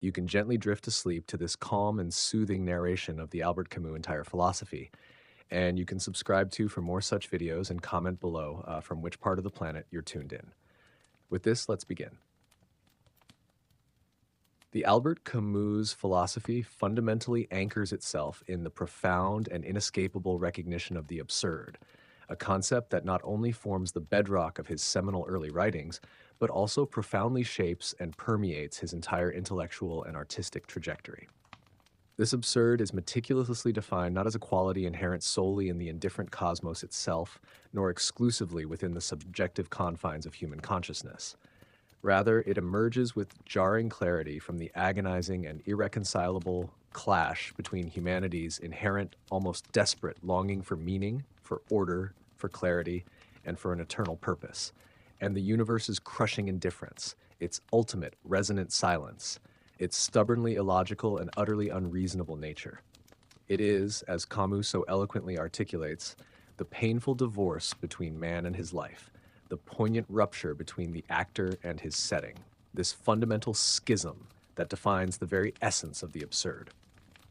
You can gently drift to sleep to this calm and soothing narration of the Albert Camus entire philosophy. And you can subscribe to for more such videos and comment below from which part of the planet you're tuned in. With this, let's begin. The Albert Camus philosophy fundamentally anchors itself in the profound and inescapable recognition of the absurd, a concept that not only forms the bedrock of his seminal early writings, but also profoundly shapes and permeates his entire intellectual and artistic trajectory. This absurd is meticulously defined not as a quality inherent solely in the indifferent cosmos itself, nor exclusively within the subjective confines of human consciousness. Rather, it emerges with jarring clarity from the agonizing and irreconcilable clash between humanity's inherent, almost desperate longing for meaning, for order, for clarity, and for an eternal purpose, and the universe's crushing indifference, its ultimate resonant silence, its stubbornly illogical and utterly unreasonable nature. It is, as Camus so eloquently articulates, the painful divorce between man and his life, the poignant rupture between the actor and his setting, this fundamental schism that defines the very essence of the absurd.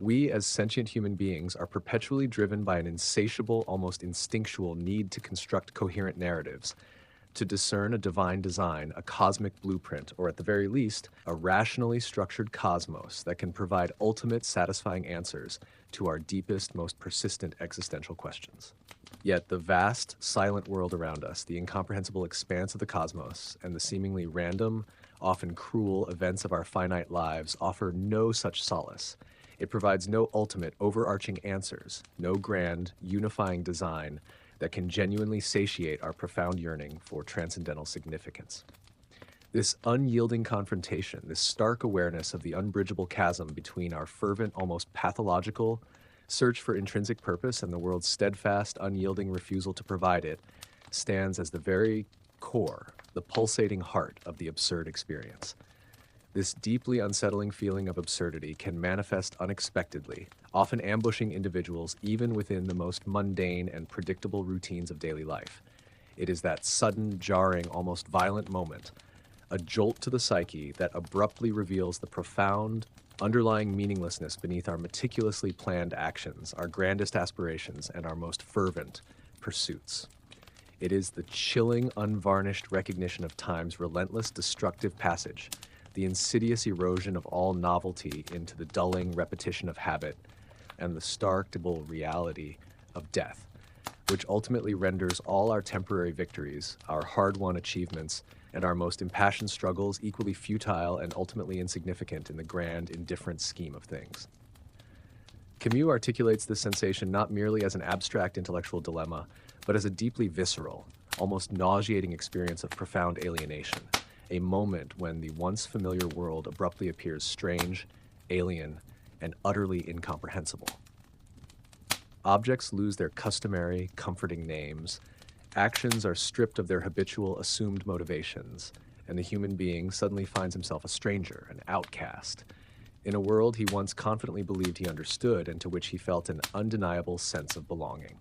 We, as sentient human beings, are perpetually driven by an insatiable, almost instinctual need to construct coherent narratives, to discern a divine design, a cosmic blueprint, or at the very least, a rationally structured cosmos that can provide ultimate satisfying answers to our deepest, most persistent existential questions. Yet the vast, silent world around us, the incomprehensible expanse of the cosmos, and the seemingly random, often cruel events of our finite lives offer no such solace. It provides no ultimate, overarching answers, no grand, unifying design that can genuinely satiate our profound yearning for transcendental significance. This unyielding confrontation, this stark awareness of the unbridgeable chasm between our fervent, almost pathological search for intrinsic purpose and the world's steadfast, unyielding refusal to provide it, stands as the very core, the pulsating heart of the absurd experience. This deeply unsettling feeling of absurdity can manifest unexpectedly, often ambushing individuals even within the most mundane and predictable routines of daily life. It is that sudden, jarring, almost violent moment, a jolt to the psyche that abruptly reveals the profound, underlying meaninglessness beneath our meticulously planned actions, our grandest aspirations, and our most fervent pursuits. It is the chilling, unvarnished recognition of time's relentless, destructive passage, the insidious erosion of all novelty into the dulling repetition of habit, and the stark reality of death, which ultimately renders all our temporary victories, our hard-won achievements, and our most impassioned struggles equally futile and ultimately insignificant in the grand, indifferent scheme of things. Camus articulates this sensation not merely as an abstract intellectual dilemma, but as a deeply visceral, almost nauseating experience of profound alienation, a moment when the once familiar world abruptly appears strange, alien, and utterly incomprehensible. Objects lose their customary, comforting names, actions are stripped of their habitual, assumed motivations, and the human being suddenly finds himself a stranger, an outcast, in a world he once confidently believed he understood and to which he felt an undeniable sense of belonging.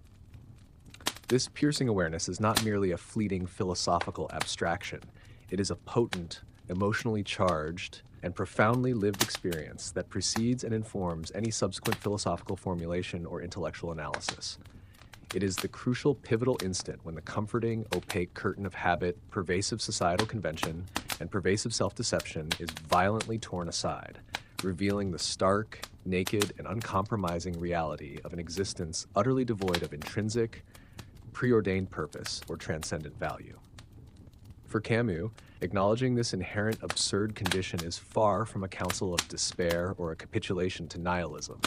This piercing awareness is not merely a fleeting philosophical abstraction. It is a potent, emotionally charged, and profoundly lived experience that precedes and informs any subsequent philosophical formulation or intellectual analysis. It is the crucial, pivotal instant when the comforting, opaque curtain of habit, pervasive societal convention, and pervasive self-deception is violently torn aside, revealing the stark, naked, and uncompromising reality of an existence utterly devoid of intrinsic, preordained purpose or transcendent value. For Camus, acknowledging this inherent absurd condition is far from a counsel of despair or a capitulation to nihilism.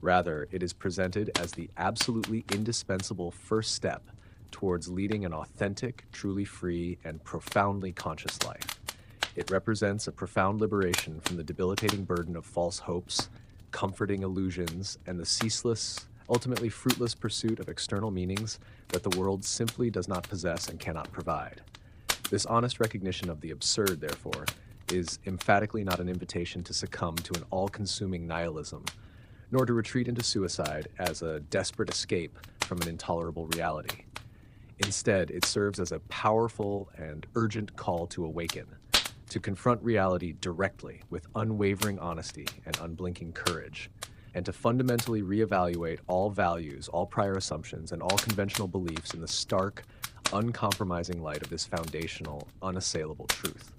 Rather, it is presented as the absolutely indispensable first step towards leading an authentic, truly free, and profoundly conscious life. It represents a profound liberation from the debilitating burden of false hopes, comforting illusions, and the ceaseless, ultimately fruitless pursuit of external meanings that the world simply does not possess and cannot provide. This honest recognition of the absurd, therefore, is emphatically not an invitation to succumb to an all-consuming nihilism, nor to retreat into suicide as a desperate escape from an intolerable reality. Instead, it serves as a powerful and urgent call to awaken, to confront reality directly with unwavering honesty and unblinking courage, and to fundamentally reevaluate all values, all prior assumptions, and all conventional beliefs in the stark, uncompromising light of this foundational, unassailable truth.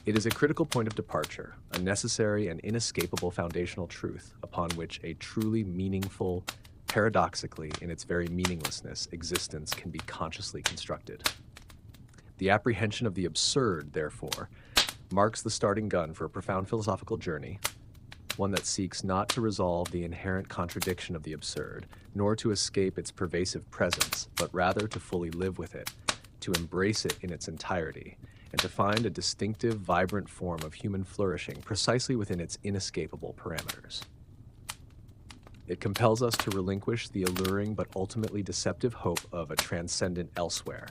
It is a critical point of departure, a necessary and inescapable foundational truth upon which a truly meaningful, paradoxically, in its very meaninglessness, existence can be consciously constructed. The apprehension of the absurd, therefore, marks the starting gun for a profound philosophical journey, one that seeks not to resolve the inherent contradiction of the absurd, nor to escape its pervasive presence, but rather to fully live with it, to embrace it in its entirety, and to find a distinctive, vibrant form of human flourishing precisely within its inescapable parameters. It compels us to relinquish the alluring but ultimately deceptive hope of a transcendent elsewhere,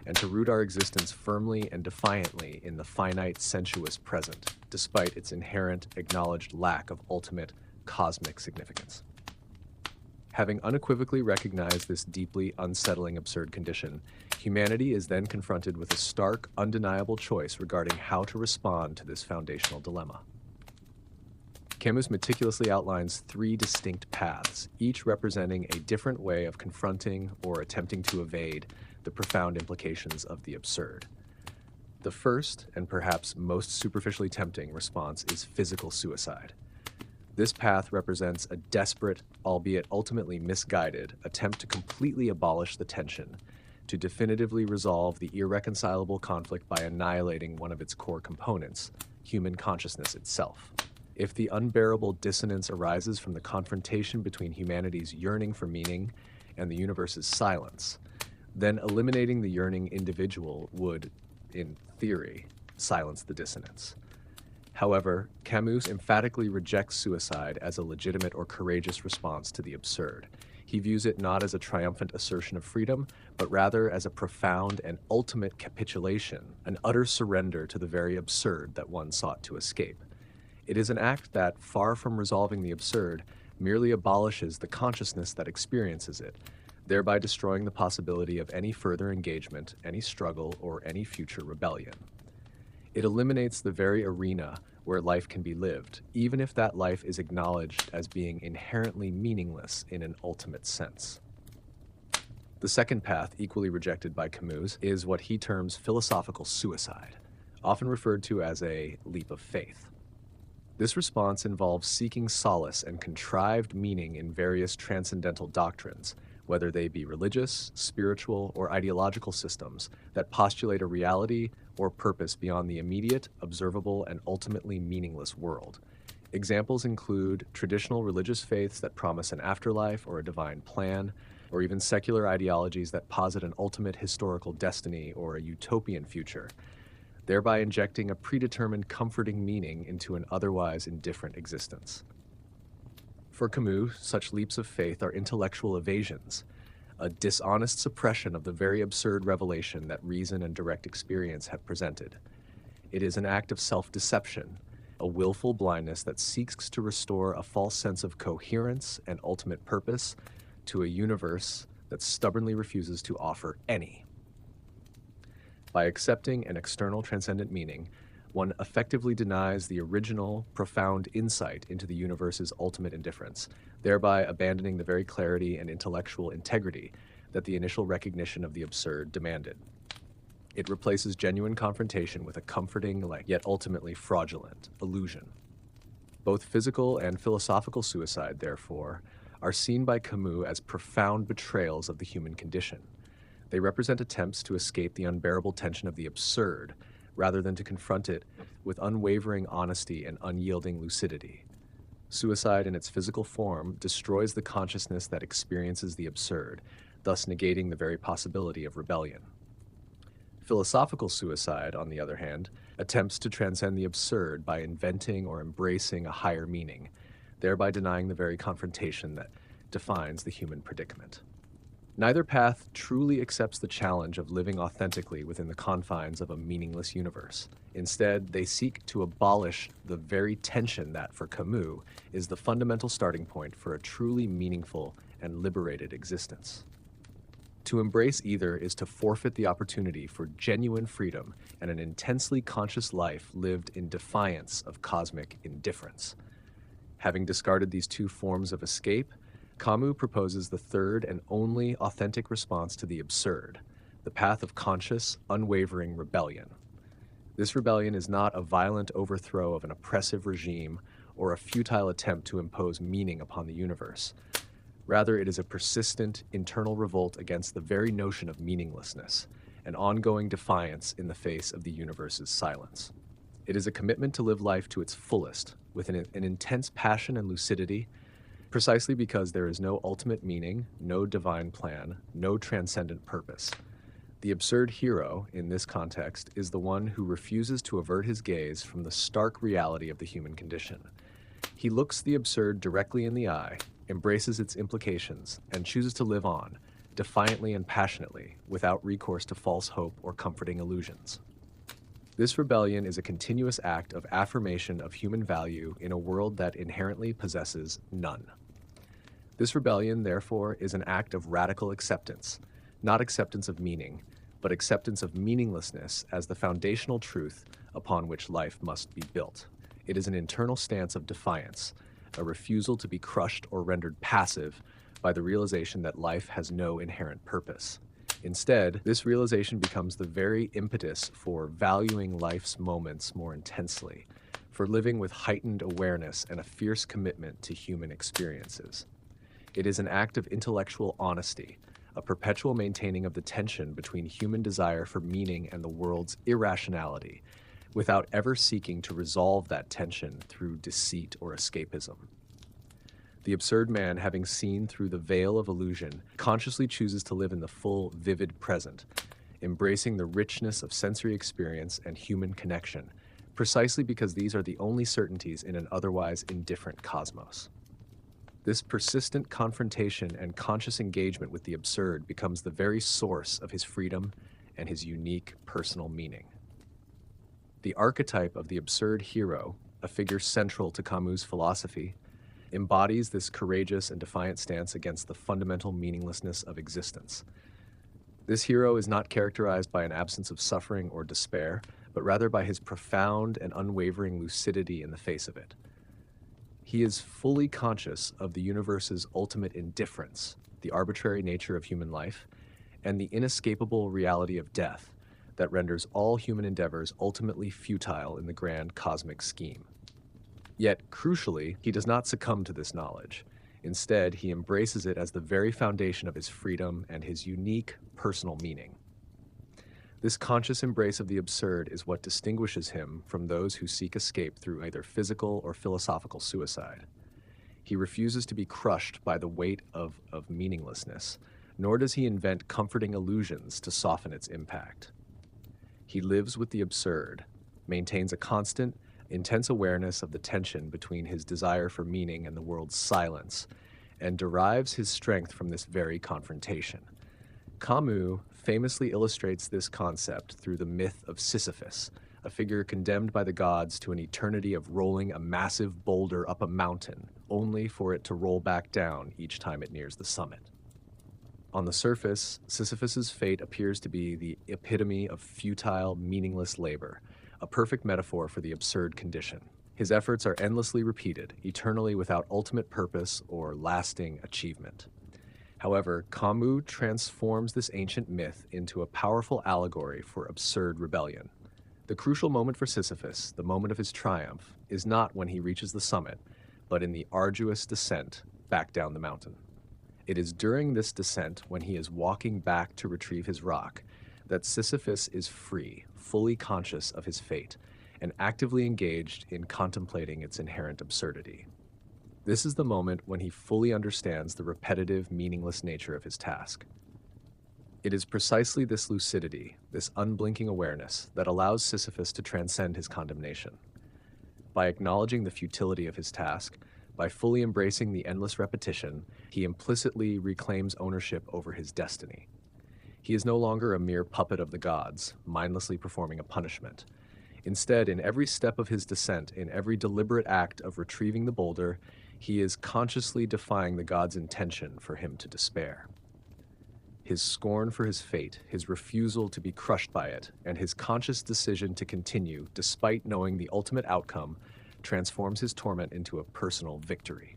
and to root our existence firmly and defiantly in the finite, sensuous present, despite its inherent, acknowledged lack of ultimate, cosmic significance. Having unequivocally recognized this deeply unsettling absurd condition, humanity is then confronted with a stark, undeniable choice regarding how to respond to this foundational dilemma. Camus meticulously outlines three distinct paths, each representing a different way of confronting or attempting to evade the profound implications of the absurd. The first, and perhaps most superficially tempting, response is physical suicide. This path represents a desperate, albeit ultimately misguided, attempt to completely abolish the tension, to definitively resolve the irreconcilable conflict by annihilating one of its core components, human consciousness itself. If the unbearable dissonance arises from the confrontation between humanity's yearning for meaning and the universe's silence, then eliminating the yearning individual would, in theory, silence the dissonance. However, Camus emphatically rejects suicide as a legitimate or courageous response to the absurd. He views it not as a triumphant assertion of freedom, but rather as a profound and ultimate capitulation, an utter surrender to the very absurd that one sought to escape. It is an act that, far from resolving the absurd, merely abolishes the consciousness that experiences it, thereby destroying the possibility of any further engagement, any struggle, or any future rebellion. It eliminates the very arena where life can be lived, even if that life is acknowledged as being inherently meaningless in an ultimate sense. The second path, equally rejected by Camus, is what he terms philosophical suicide, often referred to as a leap of faith. This response involves seeking solace and contrived meaning in various transcendental doctrines, whether they be religious, spiritual, or ideological systems that postulate a reality or purpose beyond the immediate, observable, and ultimately meaningless world. Examples include traditional religious faiths that promise an afterlife or a divine plan, or even secular ideologies that posit an ultimate historical destiny or a utopian future, thereby injecting a predetermined comforting meaning into an otherwise indifferent existence. For Camus, such leaps of faith are intellectual evasions, a dishonest suppression of the very absurd revelation that reason and direct experience have presented. It is an act of self-deception, a willful blindness that seeks to restore a false sense of coherence and ultimate purpose to a universe that stubbornly refuses to offer any. By accepting an external transcendent meaning, one effectively denies the original, profound insight into the universe's ultimate indifference, thereby abandoning the very clarity and intellectual integrity that the initial recognition of the absurd demanded. It replaces genuine confrontation with a comforting, yet ultimately fraudulent, illusion. Both physical and philosophical suicide, therefore, are seen by Camus as profound betrayals of the human condition. They represent attempts to escape the unbearable tension of the absurd, rather than to confront it with unwavering honesty and unyielding lucidity. Suicide in its physical form destroys the consciousness that experiences the absurd, thus negating the very possibility of rebellion. Philosophical suicide, on the other hand, attempts to transcend the absurd by inventing or embracing a higher meaning, thereby denying the very confrontation that defines the human predicament. Neither path truly accepts the challenge of living authentically within the confines of a meaningless universe. Instead, they seek to abolish the very tension that, for Camus, is the fundamental starting point for a truly meaningful and liberated existence. To embrace either is to forfeit the opportunity for genuine freedom and an intensely conscious life lived in defiance of cosmic indifference. Having discarded these two forms of escape, Camus proposes the third and only authentic response to the absurd, the path of conscious, unwavering rebellion. This rebellion is not a violent overthrow of an oppressive regime or a futile attempt to impose meaning upon the universe. Rather, it is a persistent internal revolt against the very notion of meaninglessness, an ongoing defiance in the face of the universe's silence. It is a commitment to live life to its fullest, with an intense passion and lucidity, precisely because there is no ultimate meaning, no divine plan, no transcendent purpose. The absurd hero, in this context, is the one who refuses to avert his gaze from the stark reality of the human condition. He looks the absurd directly in the eye, embraces its implications, and chooses to live on, defiantly and passionately, without recourse to false hope or comforting illusions. This rebellion is a continuous act of affirmation of human value in a world that inherently possesses none. This rebellion, therefore, is an act of radical acceptance, not acceptance of meaning, but acceptance of meaninglessness as the foundational truth upon which life must be built. It is an internal stance of defiance, a refusal to be crushed or rendered passive by the realization that life has no inherent purpose. Instead, this realization becomes the very impetus for valuing life's moments more intensely, for living with heightened awareness and a fierce commitment to human experiences. It is an act of intellectual honesty, a perpetual maintaining of the tension between human desire for meaning and the world's irrationality, without ever seeking to resolve that tension through deceit or escapism. The absurd man, having seen through the veil of illusion, consciously chooses to live in the full, vivid present, embracing the richness of sensory experience and human connection, precisely because these are the only certainties in an otherwise indifferent cosmos. This persistent confrontation and conscious engagement with the absurd becomes the very source of his freedom and his unique personal meaning. The archetype of the absurd hero, a figure central to Camus' philosophy, embodies this courageous and defiant stance against the fundamental meaninglessness of existence. This hero is not characterized by an absence of suffering or despair, but rather by his profound and unwavering lucidity in the face of it. He is fully conscious of the universe's ultimate indifference, the arbitrary nature of human life, and the inescapable reality of death that renders all human endeavors ultimately futile in the grand cosmic scheme. Yet, crucially, he does not succumb to this knowledge. Instead, he embraces it as the very foundation of his freedom and his unique personal meaning. This conscious embrace of the absurd is what distinguishes him from those who seek escape through either physical or philosophical suicide. He refuses to be crushed by the weight of meaninglessness, nor does he invent comforting illusions to soften its impact. He lives with the absurd, maintains a constant, intense awareness of the tension between his desire for meaning and the world's silence, and derives his strength from this very confrontation. Camus famously illustrates this concept through the myth of Sisyphus, a figure condemned by the gods to an eternity of rolling a massive boulder up a mountain, only for it to roll back down each time it nears the summit. On the surface, Sisyphus's fate appears to be the epitome of futile, meaningless labor, a perfect metaphor for the absurd condition. His efforts are endlessly repeated, eternally without ultimate purpose or lasting achievement. However, Camus transforms this ancient myth into a powerful allegory for absurd rebellion. The crucial moment for Sisyphus, the moment of his triumph, is not when he reaches the summit, but in the arduous descent back down the mountain. It is during this descent, when he is walking back to retrieve his rock, that Sisyphus is free, fully conscious of his fate, and actively engaged in contemplating its inherent absurdity. This is the moment when he fully understands the repetitive, meaningless nature of his task. It is precisely this lucidity, this unblinking awareness, that allows Sisyphus to transcend his condemnation. By acknowledging the futility of his task, by fully embracing the endless repetition, he implicitly reclaims ownership over his destiny. He is no longer a mere puppet of the gods, mindlessly performing a punishment. Instead, in every step of his descent, in every deliberate act of retrieving the boulder, he is consciously defying the gods' intention for him to despair. His scorn for his fate, his refusal to be crushed by it, and his conscious decision to continue despite knowing the ultimate outcome transforms his torment into a personal victory.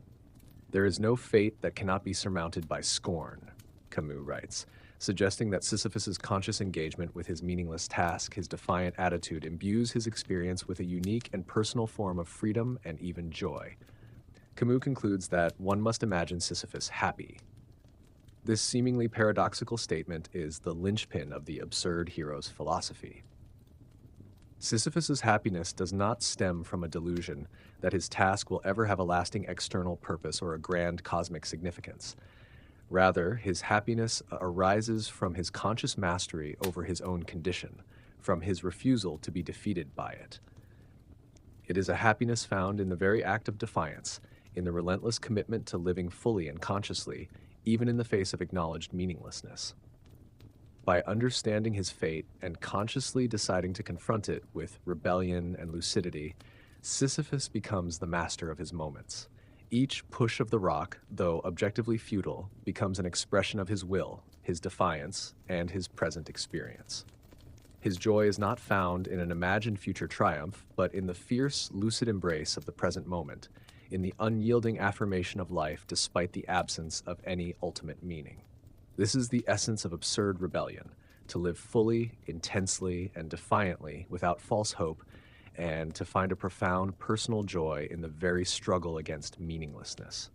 There is no fate that cannot be surmounted by scorn, Camus writes, suggesting that Sisyphus's conscious engagement with his meaningless task, his defiant attitude, imbues his experience with a unique and personal form of freedom and even joy. Camus concludes that one must imagine Sisyphus happy. This seemingly paradoxical statement is the linchpin of the absurd hero's philosophy. Sisyphus's happiness does not stem from a delusion that his task will ever have a lasting external purpose or a grand cosmic significance. Rather, his happiness arises from his conscious mastery over his own condition, from his refusal to be defeated by it. It is a happiness found in the very act of defiance, in the relentless commitment to living fully and consciously, even in the face of acknowledged meaninglessness. By understanding his fate and consciously deciding to confront it with rebellion and lucidity, Sisyphus becomes the master of his moments. Each push of the rock, though objectively futile, becomes an expression of his will, his defiance, and his present experience. His joy is not found in an imagined future triumph, but in the fierce, lucid embrace of the present moment, in the unyielding affirmation of life despite the absence of any ultimate meaning. This is the essence of absurd rebellion, to live fully, intensely, and defiantly without false hope, and to find a profound personal joy in the very struggle against meaninglessness.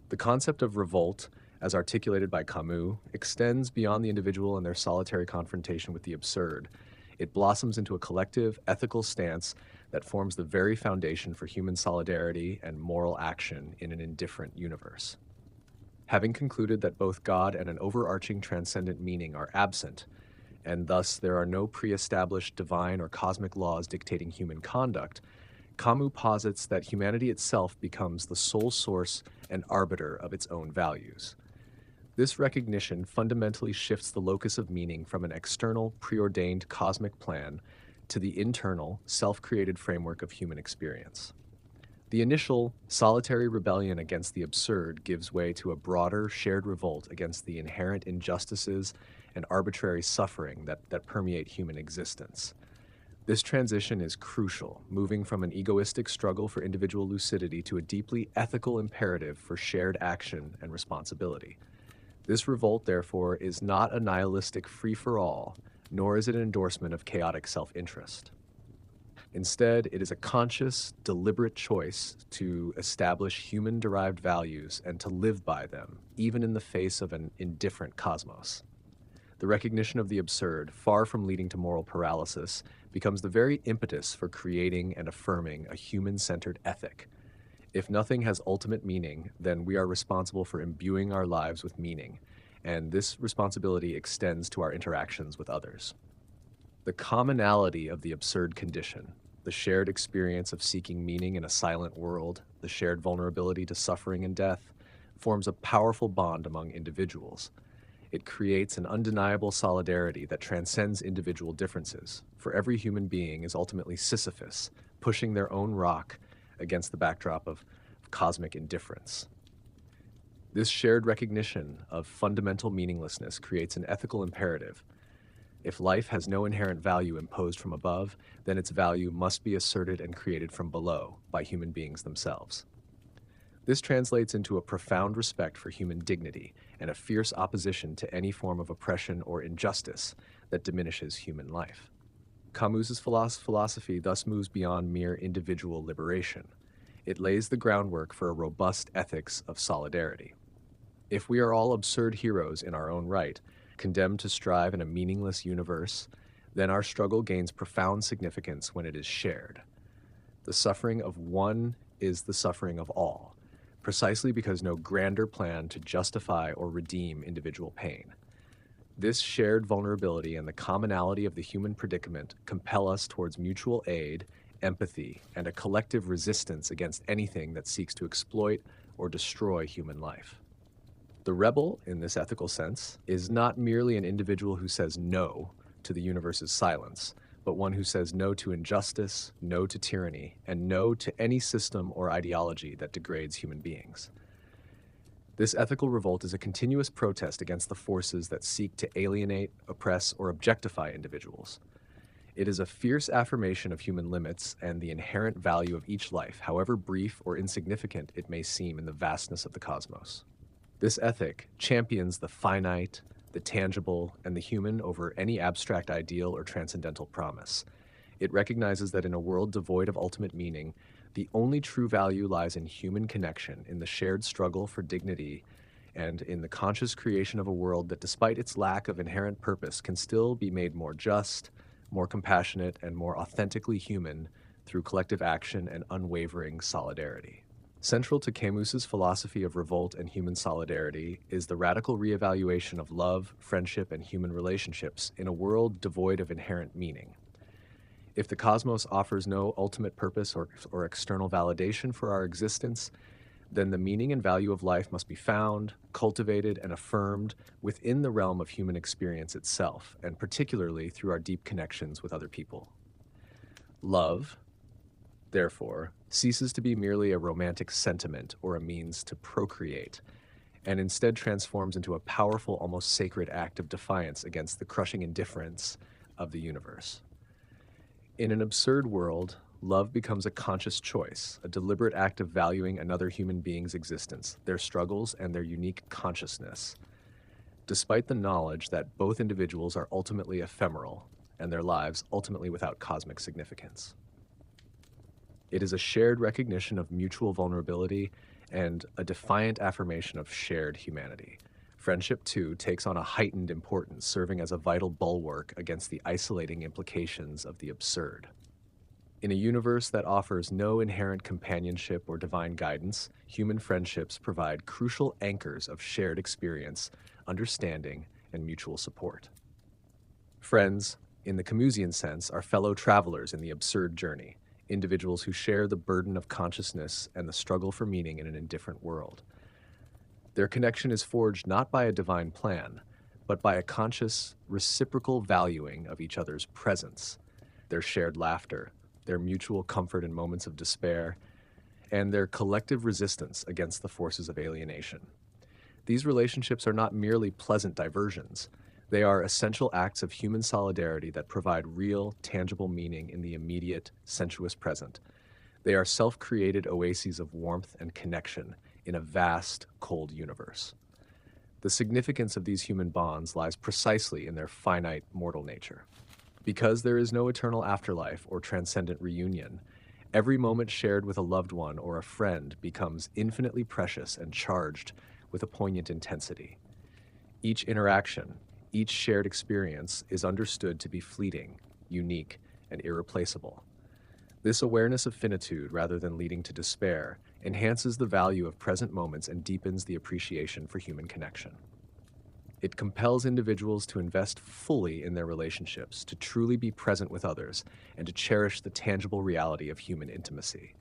The concept of revolt, as articulated by Camus, extends beyond the individual and their solitary confrontation with the absurd. It blossoms into a collective, ethical stance that forms the very foundation for human solidarity and moral action in an indifferent universe. Having concluded that both God and an overarching transcendent meaning are absent, and thus there are no pre-established divine or cosmic laws dictating human conduct, Camus posits that humanity itself becomes the sole source and arbiter of its own values. This recognition fundamentally shifts the locus of meaning from an external, preordained cosmic plan to the internal, self-created framework of human experience. The initial, solitary rebellion against the absurd gives way to a broader, shared revolt against the inherent injustices and arbitrary suffering that permeate human existence. This transition is crucial, moving from an egoistic struggle for individual lucidity to a deeply ethical imperative for shared action and responsibility. This revolt, therefore, is not a nihilistic free-for-all, nor is it an endorsement of chaotic self-interest. Instead, it is a conscious, deliberate choice to establish human-derived values and to live by them, even in the face of an indifferent cosmos. The recognition of the absurd, far from leading to moral paralysis, becomes the very impetus for creating and affirming a human-centered ethic. If nothing has ultimate meaning, then we are responsible for imbuing our lives with meaning, and this responsibility extends to our interactions with others. The commonality of the absurd condition, the shared experience of seeking meaning in a silent world, the shared vulnerability to suffering and death, forms a powerful bond among individuals. It creates an undeniable solidarity that transcends individual differences, for every human being is ultimately Sisyphus, pushing their own rock against the backdrop of cosmic indifference. This shared recognition of fundamental meaninglessness creates an ethical imperative. If life has no inherent value imposed from above, then its value must be asserted and created from below by human beings themselves. This translates into a profound respect for human dignity and a fierce opposition to any form of oppression or injustice that diminishes human life. Camus's philosophy thus moves beyond mere individual liberation. It lays the groundwork for a robust ethics of solidarity. If we are all absurd heroes in our own right, condemned to strive in a meaningless universe, then our struggle gains profound significance when it is shared. The suffering of one is the suffering of all, precisely because no grander plan to justify or redeem individual pain. This shared vulnerability and the commonality of the human predicament compel us towards mutual aid, empathy, and a collective resistance against anything that seeks to exploit or destroy human life. The rebel, in this ethical sense, is not merely an individual who says no to the universe's silence, but one who says no to injustice, no to tyranny, and no to any system or ideology that degrades human beings. This ethical revolt is a continuous protest against the forces that seek to alienate, oppress, or objectify individuals. It is a fierce affirmation of human limits and the inherent value of each life, however brief or insignificant it may seem in the vastness of the cosmos. This ethic champions the finite, the tangible, and the human over any abstract ideal or transcendental promise. It recognizes that in a world devoid of ultimate meaning, the only true value lies in human connection, in the shared struggle for dignity, and in the conscious creation of a world that, despite its lack of inherent purpose, can still be made more just, more compassionate, and more authentically human through collective action and unwavering solidarity. Central to Camus's philosophy of revolt and human solidarity is the radical reevaluation of love, friendship, and human relationships in a world devoid of inherent meaning. If the cosmos offers no ultimate purpose or external validation for our existence, then the meaning and value of life must be found, cultivated, and affirmed within the realm of human experience itself, and particularly through our deep connections with other people. Love, therefore, ceases to be merely a romantic sentiment or a means to procreate, and instead transforms into a powerful, almost sacred act of defiance against the crushing indifference of the universe. In an absurd world, love becomes a conscious choice, a deliberate act of valuing another human being's existence, their struggles, and their unique consciousness, despite the knowledge that both individuals are ultimately ephemeral and their lives ultimately without cosmic significance. It is a shared recognition of mutual vulnerability and a defiant affirmation of shared humanity. Friendship, too, takes on a heightened importance, serving as a vital bulwark against the isolating implications of the absurd. In a universe that offers no inherent companionship or divine guidance, human friendships provide crucial anchors of shared experience, understanding, and mutual support. Friends, in the Camusian sense, are fellow travelers in the absurd journey, individuals who share the burden of consciousness and the struggle for meaning in an indifferent world. Their connection is forged not by a divine plan, but by a conscious, reciprocal valuing of each other's presence, their shared laughter, their mutual comfort in moments of despair, and their collective resistance against the forces of alienation. These relationships are not merely pleasant diversions. They are essential acts of human solidarity that provide real, tangible meaning in the immediate, sensuous present. They are self-created oases of warmth and connection in a vast, cold universe. The significance of these human bonds lies precisely in their finite, mortal nature. Because there is no eternal afterlife or transcendent reunion, every moment shared with a loved one or a friend becomes infinitely precious and charged with a poignant intensity. Each interaction, each shared experience is understood to be fleeting, unique, and irreplaceable. This awareness of finitude, rather than leading to despair, enhances the value of present moments and deepens the appreciation for human connection. It compels individuals to invest fully in their relationships, to truly be present with others, and to cherish the tangible reality of human intimacy.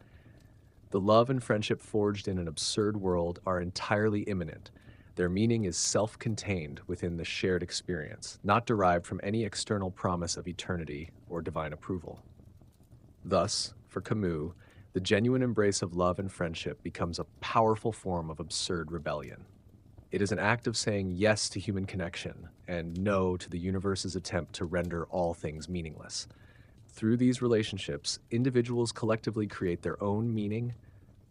The love and friendship forged in an absurd world are entirely immanent. Their meaning is self-contained within the shared experience, not derived from any external promise of eternity or divine approval. Thus, for Camus, the genuine embrace of love and friendship becomes a powerful form of absurd rebellion. It is an act of saying yes to human connection and no to the universe's attempt to render all things meaningless. Through these relationships, individuals collectively create their own meaning,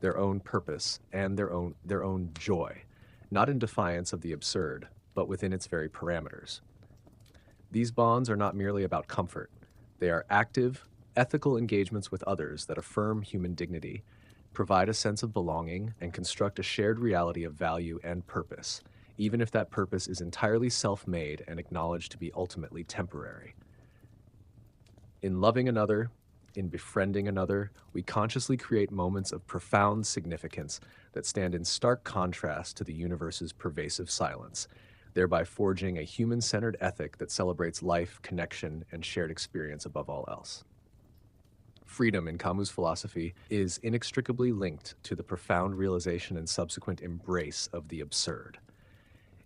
their own purpose, and their own joy, not in defiance of the absurd, but within its very parameters. These bonds are not merely about comfort. They are active, ethical engagements with others that affirm human dignity, provide a sense of belonging, and construct a shared reality of value and purpose, even if that purpose is entirely self-made and acknowledged to be ultimately temporary. In loving another, in befriending another, we consciously create moments of profound significance that stand in stark contrast to the universe's pervasive silence, thereby forging a human-centered ethic that celebrates life, connection, and shared experience above all else. Freedom in Camus' philosophy is inextricably linked to the profound realization and subsequent embrace of the absurd.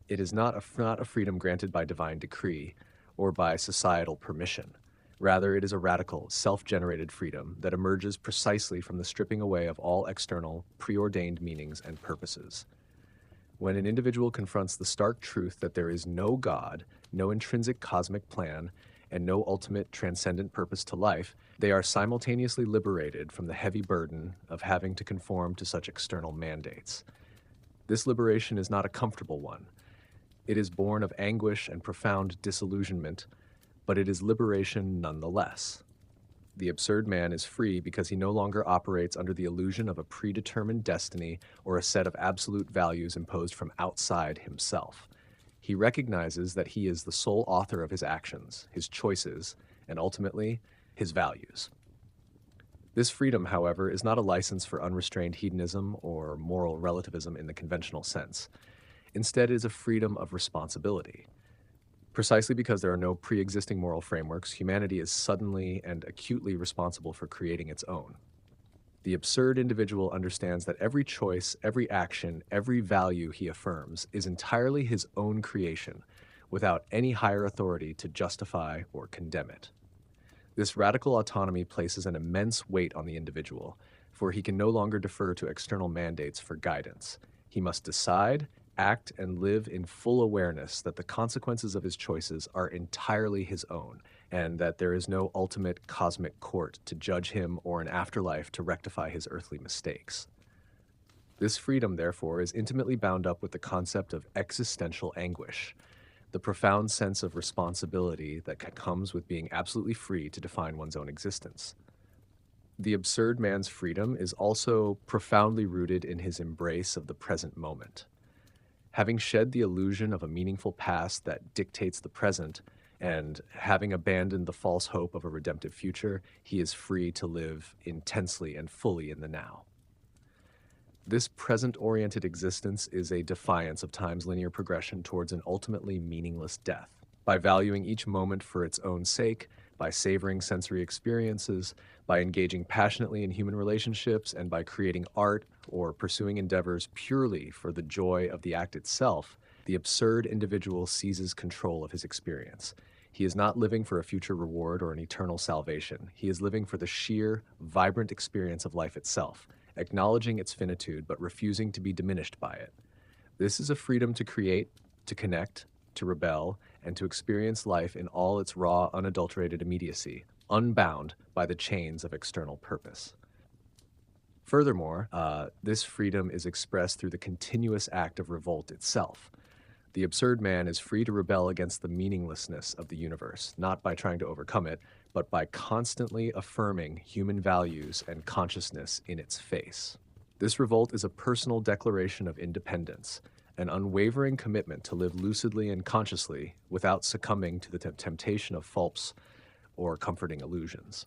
It is not a freedom granted by divine decree or by societal permission. Rather, it is a radical, self-generated freedom that emerges precisely from the stripping away of all external, preordained meanings and purposes. When an individual confronts the stark truth that there is no God, no intrinsic cosmic plan, and no ultimate transcendent purpose to life, they are simultaneously liberated from the heavy burden of having to conform to such external mandates. This liberation is not a comfortable one. It is born of anguish and profound disillusionment, but it is liberation nonetheless. The absurd man is free because he no longer operates under the illusion of a predetermined destiny or a set of absolute values imposed from outside himself. He recognizes that he is the sole author of his actions, his choices, and ultimately, his values. This freedom, however, is not a license for unrestrained hedonism or moral relativism in the conventional sense. Instead, it is a freedom of responsibility. Precisely because there are no pre-existing moral frameworks, humanity is suddenly and acutely responsible for creating its own. The absurd individual understands that every choice, every action, every value he affirms is entirely his own creation, without any higher authority to justify or condemn it. This radical autonomy places an immense weight on the individual, for he can no longer defer to external mandates for guidance. He must decide, act, and live in full awareness that the consequences of his choices are entirely his own, and that there is no ultimate cosmic court to judge him or an afterlife to rectify his earthly mistakes. This freedom, therefore, is intimately bound up with the concept of existential anguish, the profound sense of responsibility that comes with being absolutely free to define one's own existence. The absurd man's freedom is also profoundly rooted in his embrace of the present moment. Having shed the illusion of a meaningful past that dictates the present, and having abandoned the false hope of a redemptive future, he is free to live intensely and fully in the now. This present-oriented existence is a defiance of time's linear progression towards an ultimately meaningless death. By valuing each moment for its own sake, by savoring sensory experiences, by engaging passionately in human relationships, and by creating art or pursuing endeavors purely for the joy of the act itself, the absurd individual seizes control of his experience. He is not living for a future reward or an eternal salvation. He is living for the sheer, vibrant experience of life itself, acknowledging its finitude but refusing to be diminished by it. This is a freedom to create, to connect, to rebel, and to experience life in all its raw, unadulterated immediacy, unbound by the chains of external purpose. Furthermore, this freedom is expressed through the continuous act of revolt itself. The absurd man is free to rebel against the meaninglessness of the universe, not by trying to overcome it, but by constantly affirming human values and consciousness in its face. This revolt is a personal declaration of independence, an unwavering commitment to live lucidly and consciously without succumbing to the temptation of false or comforting illusions.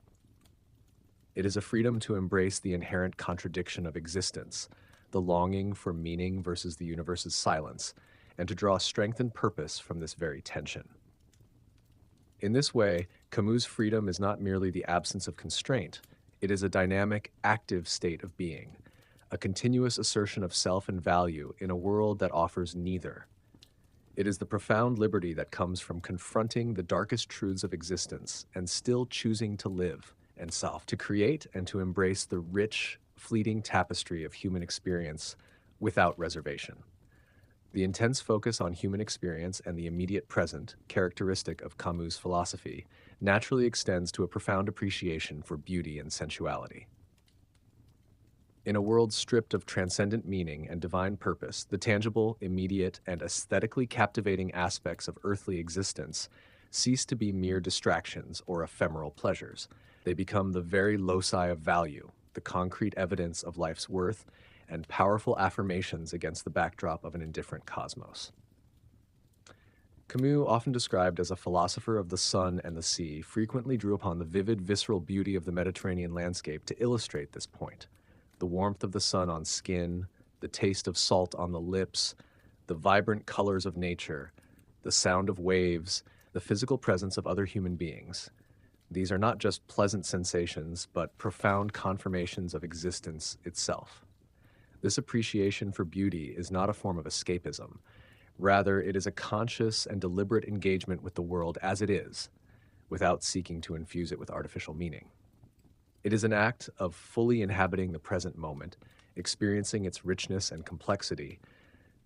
It is a freedom to embrace the inherent contradiction of existence, the longing for meaning versus the universe's silence, and to draw strength and purpose from this very tension. In this way, Camus' freedom is not merely the absence of constraint, it is a dynamic, active state of being, a continuous assertion of self and value in a world that offers neither. It is the profound liberty that comes from confronting the darkest truths of existence and still choosing to live and self, to create and to embrace the rich, fleeting tapestry of human experience without reservation. The intense focus on human experience and the immediate present, characteristic of Camus' philosophy, naturally extends to a profound appreciation for beauty and sensuality. In a world stripped of transcendent meaning and divine purpose, the tangible, immediate, and aesthetically captivating aspects of earthly existence cease to be mere distractions or ephemeral pleasures. They become the very loci of value, the concrete evidence of life's worth, and powerful affirmations against the backdrop of an indifferent cosmos. Camus, often described as a philosopher of the sun and the sea, frequently drew upon the vivid, visceral beauty of the Mediterranean landscape to illustrate this point. The warmth of the sun on skin, the taste of salt on the lips, the vibrant colors of nature, the sound of waves, the physical presence of other human beings. These are not just pleasant sensations, but profound confirmations of existence itself. This appreciation for beauty is not a form of escapism. Rather, it is a conscious and deliberate engagement with the world as it is, without seeking to infuse it with artificial meaning. It is an act of fully inhabiting the present moment, experiencing its richness and complexity,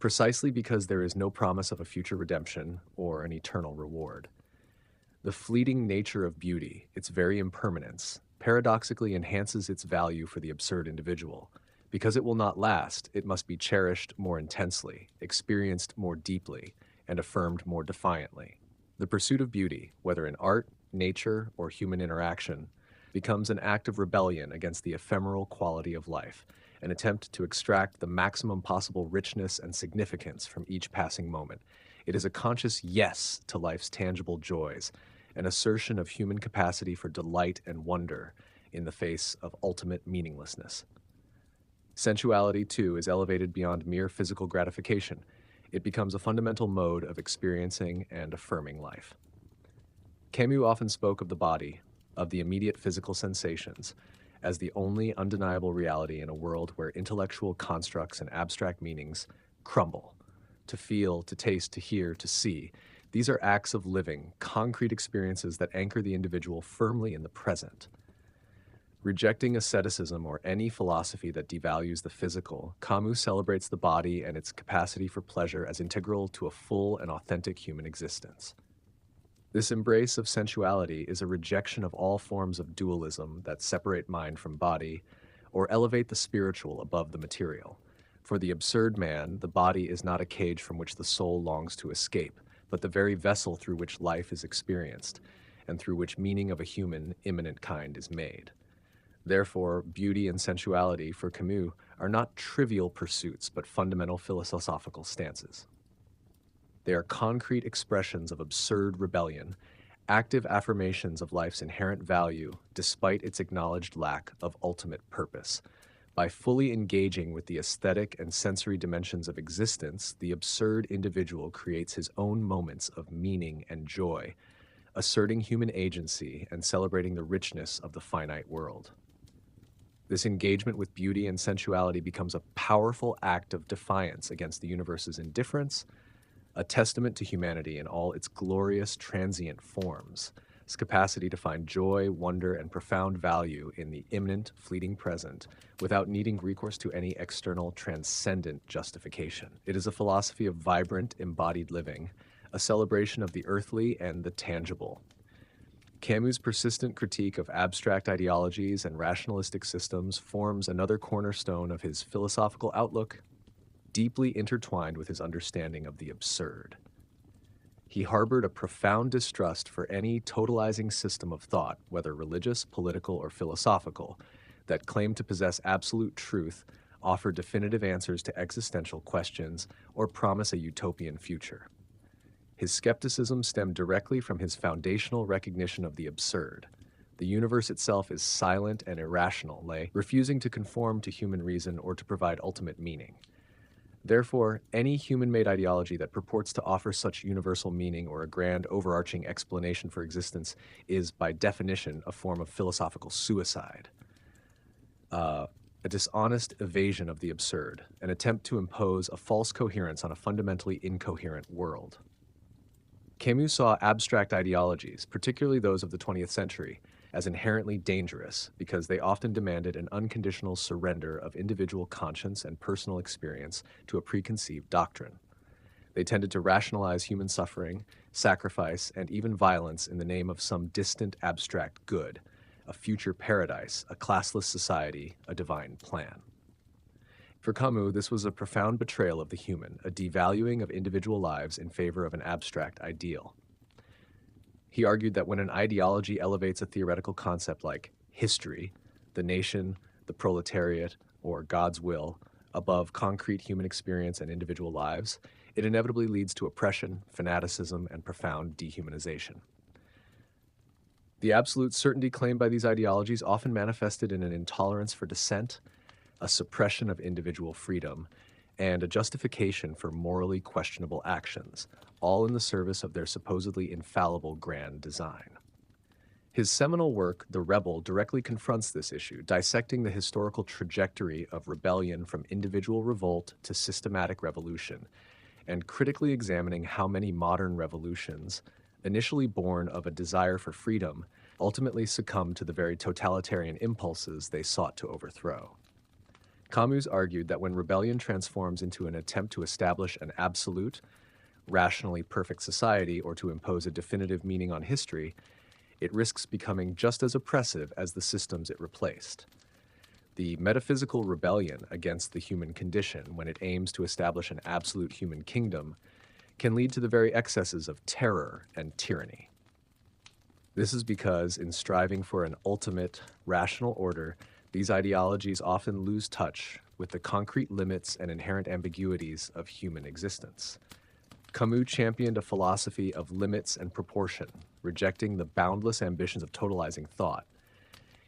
precisely because there is no promise of a future redemption or an eternal reward. The fleeting nature of beauty, its very impermanence, paradoxically enhances its value for the absurd individual. Because it will not last, it must be cherished more intensely, experienced more deeply, and affirmed more defiantly. The pursuit of beauty, whether in art, nature, or human interaction, becomes an act of rebellion against the ephemeral quality of life, an attempt to extract the maximum possible richness and significance from each passing moment. It is a conscious yes to life's tangible joys, an assertion of human capacity for delight and wonder in the face of ultimate meaninglessness. Sensuality, too, is elevated beyond mere physical gratification. It becomes a fundamental mode of experiencing and affirming life. Camus often spoke of the body, of the immediate physical sensations, as the only undeniable reality in a world where intellectual constructs and abstract meanings crumble. To feel, to taste, to hear, to see, these are acts of living, concrete experiences that anchor the individual firmly in the present. Rejecting asceticism or any philosophy that devalues the physical, Camus celebrates the body and its capacity for pleasure as integral to a full and authentic human existence. This embrace of sensuality is a rejection of all forms of dualism that separate mind from body or elevate the spiritual above the material. For the absurd man, the body is not a cage from which the soul longs to escape, but the very vessel through which life is experienced, and through which meaning of a human, immanent kind is made. Therefore, beauty and sensuality for Camus are not trivial pursuits, but fundamental philosophical stances. They are concrete expressions of absurd rebellion, active affirmations of life's inherent value despite its acknowledged lack of ultimate purpose. By fully engaging with the aesthetic and sensory dimensions of existence, the absurd individual creates his own moments of meaning and joy, asserting human agency and celebrating the richness of the finite world. This engagement with beauty and sensuality becomes a powerful act of defiance against the universe's indifference, a testament to humanity in all its glorious transient forms, its capacity to find joy, wonder, and profound value in the imminent, fleeting present without needing recourse to any external, transcendent justification. It is a philosophy of vibrant, embodied living, a celebration of the earthly and the tangible. Camus' persistent critique of abstract ideologies and rationalistic systems forms another cornerstone of his philosophical outlook, deeply intertwined with his understanding of the absurd. He harbored a profound distrust for any totalizing system of thought, whether religious, political, or philosophical, that claimed to possess absolute truth, offer definitive answers to existential questions, or promise a utopian future. His skepticism stemmed directly from his foundational recognition of the absurd. The universe itself is silent and irrational, refusing to conform to human reason or to provide ultimate meaning. Therefore, any human-made ideology that purports to offer such universal meaning or a grand overarching explanation for existence is, by definition, a form of philosophical suicide. A dishonest evasion of the absurd, an attempt to impose a false coherence on a fundamentally incoherent world. Camus saw abstract ideologies, particularly those of the 20th century, as inherently dangerous because they often demanded an unconditional surrender of individual conscience and personal experience to a preconceived doctrine. They tended to rationalize human suffering, sacrifice, and even violence in the name of some distant abstract good, a future paradise, a classless society, a divine plan. For Camus, this was a profound betrayal of the human, a devaluing of individual lives in favor of an abstract ideal. He argued that when an ideology elevates a theoretical concept like history, the nation, the proletariat, or God's will, above concrete human experience and individual lives, it inevitably leads to oppression, fanaticism, and profound dehumanization. The absolute certainty claimed by these ideologies often manifested in an intolerance for dissent, a suppression of individual freedom, and a justification for morally questionable actions, all in the service of their supposedly infallible grand design. His seminal work, The Rebel, directly confronts this issue, dissecting the historical trajectory of rebellion from individual revolt to systematic revolution, and critically examining how many modern revolutions, initially born of a desire for freedom, ultimately succumbed to the very totalitarian impulses they sought to overthrow. Camus argued that when rebellion transforms into an attempt to establish an absolute, rationally perfect society or to impose a definitive meaning on history, it risks becoming just as oppressive as the systems it replaced. The metaphysical rebellion against the human condition, when it aims to establish an absolute human kingdom, can lead to the very excesses of terror and tyranny. This is because, in striving for an ultimate, rational order, these ideologies often lose touch with the concrete limits and inherent ambiguities of human existence. Camus championed a philosophy of limits and proportion, rejecting the boundless ambitions of totalizing thought.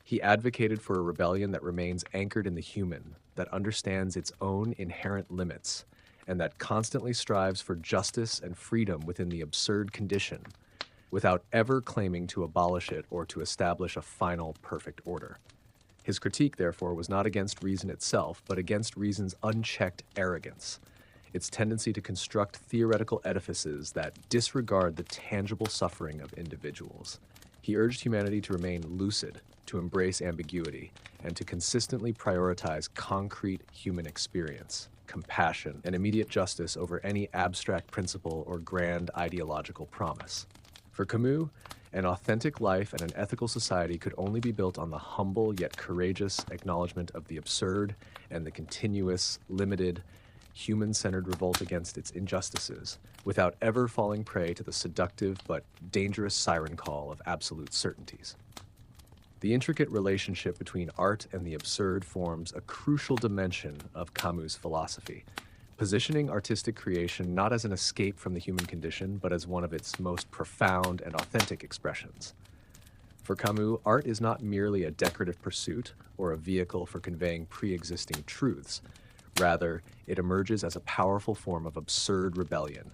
He advocated for a rebellion that remains anchored in the human, that understands its own inherent limits, and that constantly strives for justice and freedom within the absurd condition, without ever claiming to abolish it or to establish a final, perfect order. His critique, therefore, was not against reason itself, but against reason's unchecked arrogance, its tendency to construct theoretical edifices that disregard the tangible suffering of individuals. He urged humanity to remain lucid, to embrace ambiguity, and to consistently prioritize concrete human experience, compassion, and immediate justice over any abstract principle or grand ideological promise. For Camus, an authentic life and an ethical society could only be built on the humble yet courageous acknowledgement of the absurd and the continuous, limited, human-centered revolt against its injustices, without ever falling prey to the seductive but dangerous siren call of absolute certainties. The intricate relationship between art and the absurd forms a crucial dimension of Camus' philosophy, positioning artistic creation not as an escape from the human condition, but as one of its most profound and authentic expressions. For Camus, art is not merely a decorative pursuit or a vehicle for conveying pre-existing truths. Rather, it emerges as a powerful form of absurd rebellion,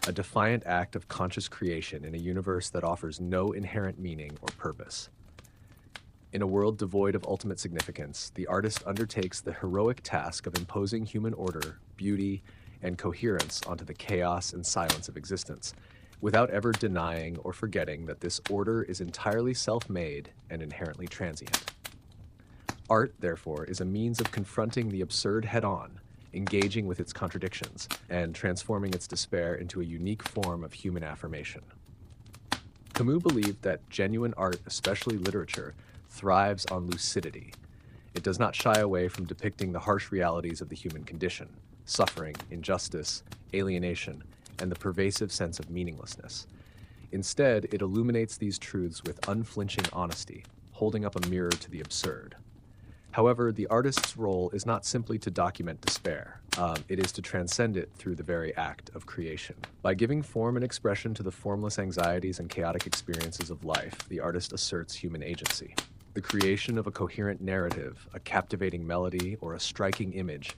a defiant act of conscious creation in a universe that offers no inherent meaning or purpose. In a world devoid of ultimate significance, the artist undertakes the heroic task of imposing human order, beauty, and coherence onto the chaos and silence of existence, without ever denying or forgetting that this order is entirely self-made and inherently transient. Art, therefore, is a means of confronting the absurd head-on, engaging with its contradictions, and transforming its despair into a unique form of human affirmation. Camus believed that genuine art, especially literature, thrives on lucidity. It does not shy away from depicting the harsh realities of the human condition, suffering, injustice, alienation, and the pervasive sense of meaninglessness. Instead, it illuminates these truths with unflinching honesty, holding up a mirror to the absurd. However, the artist's role is not simply to document despair. It is to transcend it through the very act of creation. By giving form and expression to the formless anxieties and chaotic experiences of life, the artist asserts human agency. The creation of a coherent narrative, a captivating melody, or a striking image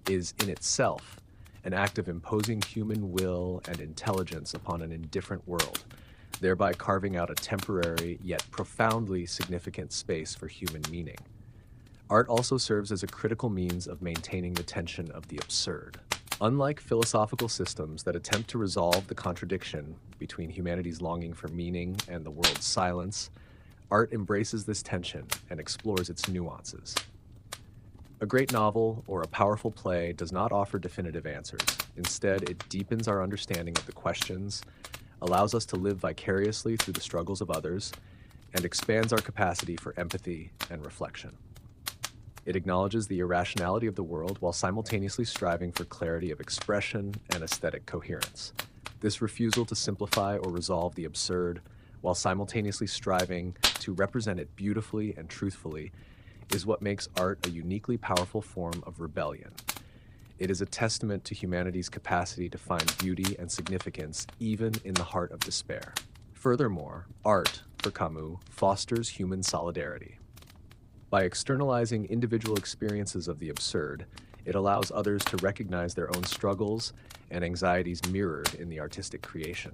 is in itself an act of imposing human will and intelligence upon an indifferent world, thereby carving out a temporary yet profoundly significant space for human meaning. Art also serves as a critical means of maintaining the tension of the absurd. Unlike philosophical systems that attempt to resolve the contradiction between humanity's longing for meaning and the world's silence, art embraces this tension and explores its nuances. A great novel or a powerful play does not offer definitive answers. Instead, it deepens our understanding of the questions, allows us to live vicariously through the struggles of others, and expands our capacity for empathy and reflection. It acknowledges the irrationality of the world while simultaneously striving for clarity of expression and aesthetic coherence. This refusal to simplify or resolve the absurd, while simultaneously striving to represent it beautifully and truthfully, is what makes art a uniquely powerful form of rebellion. It is a testament to humanity's capacity to find beauty and significance even in the heart of despair. Furthermore, art, for Camus, fosters human solidarity. By externalizing individual experiences of the absurd, it allows others to recognize their own struggles and anxieties mirrored in the artistic creation.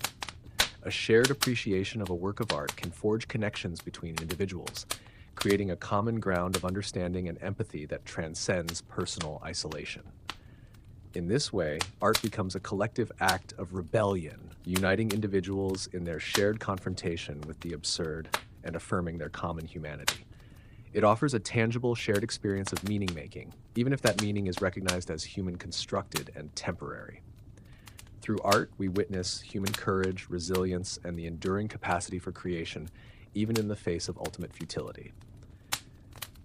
A shared appreciation of a work of art can forge connections between individuals, creating a common ground of understanding and empathy that transcends personal isolation. In this way, art becomes a collective act of rebellion, uniting individuals in their shared confrontation with the absurd and affirming their common humanity. It offers a tangible, shared experience of meaning making, even if that meaning is recognized as human constructed and temporary. Through art, we witness human courage, resilience, and the enduring capacity for creation, even in the face of ultimate futility.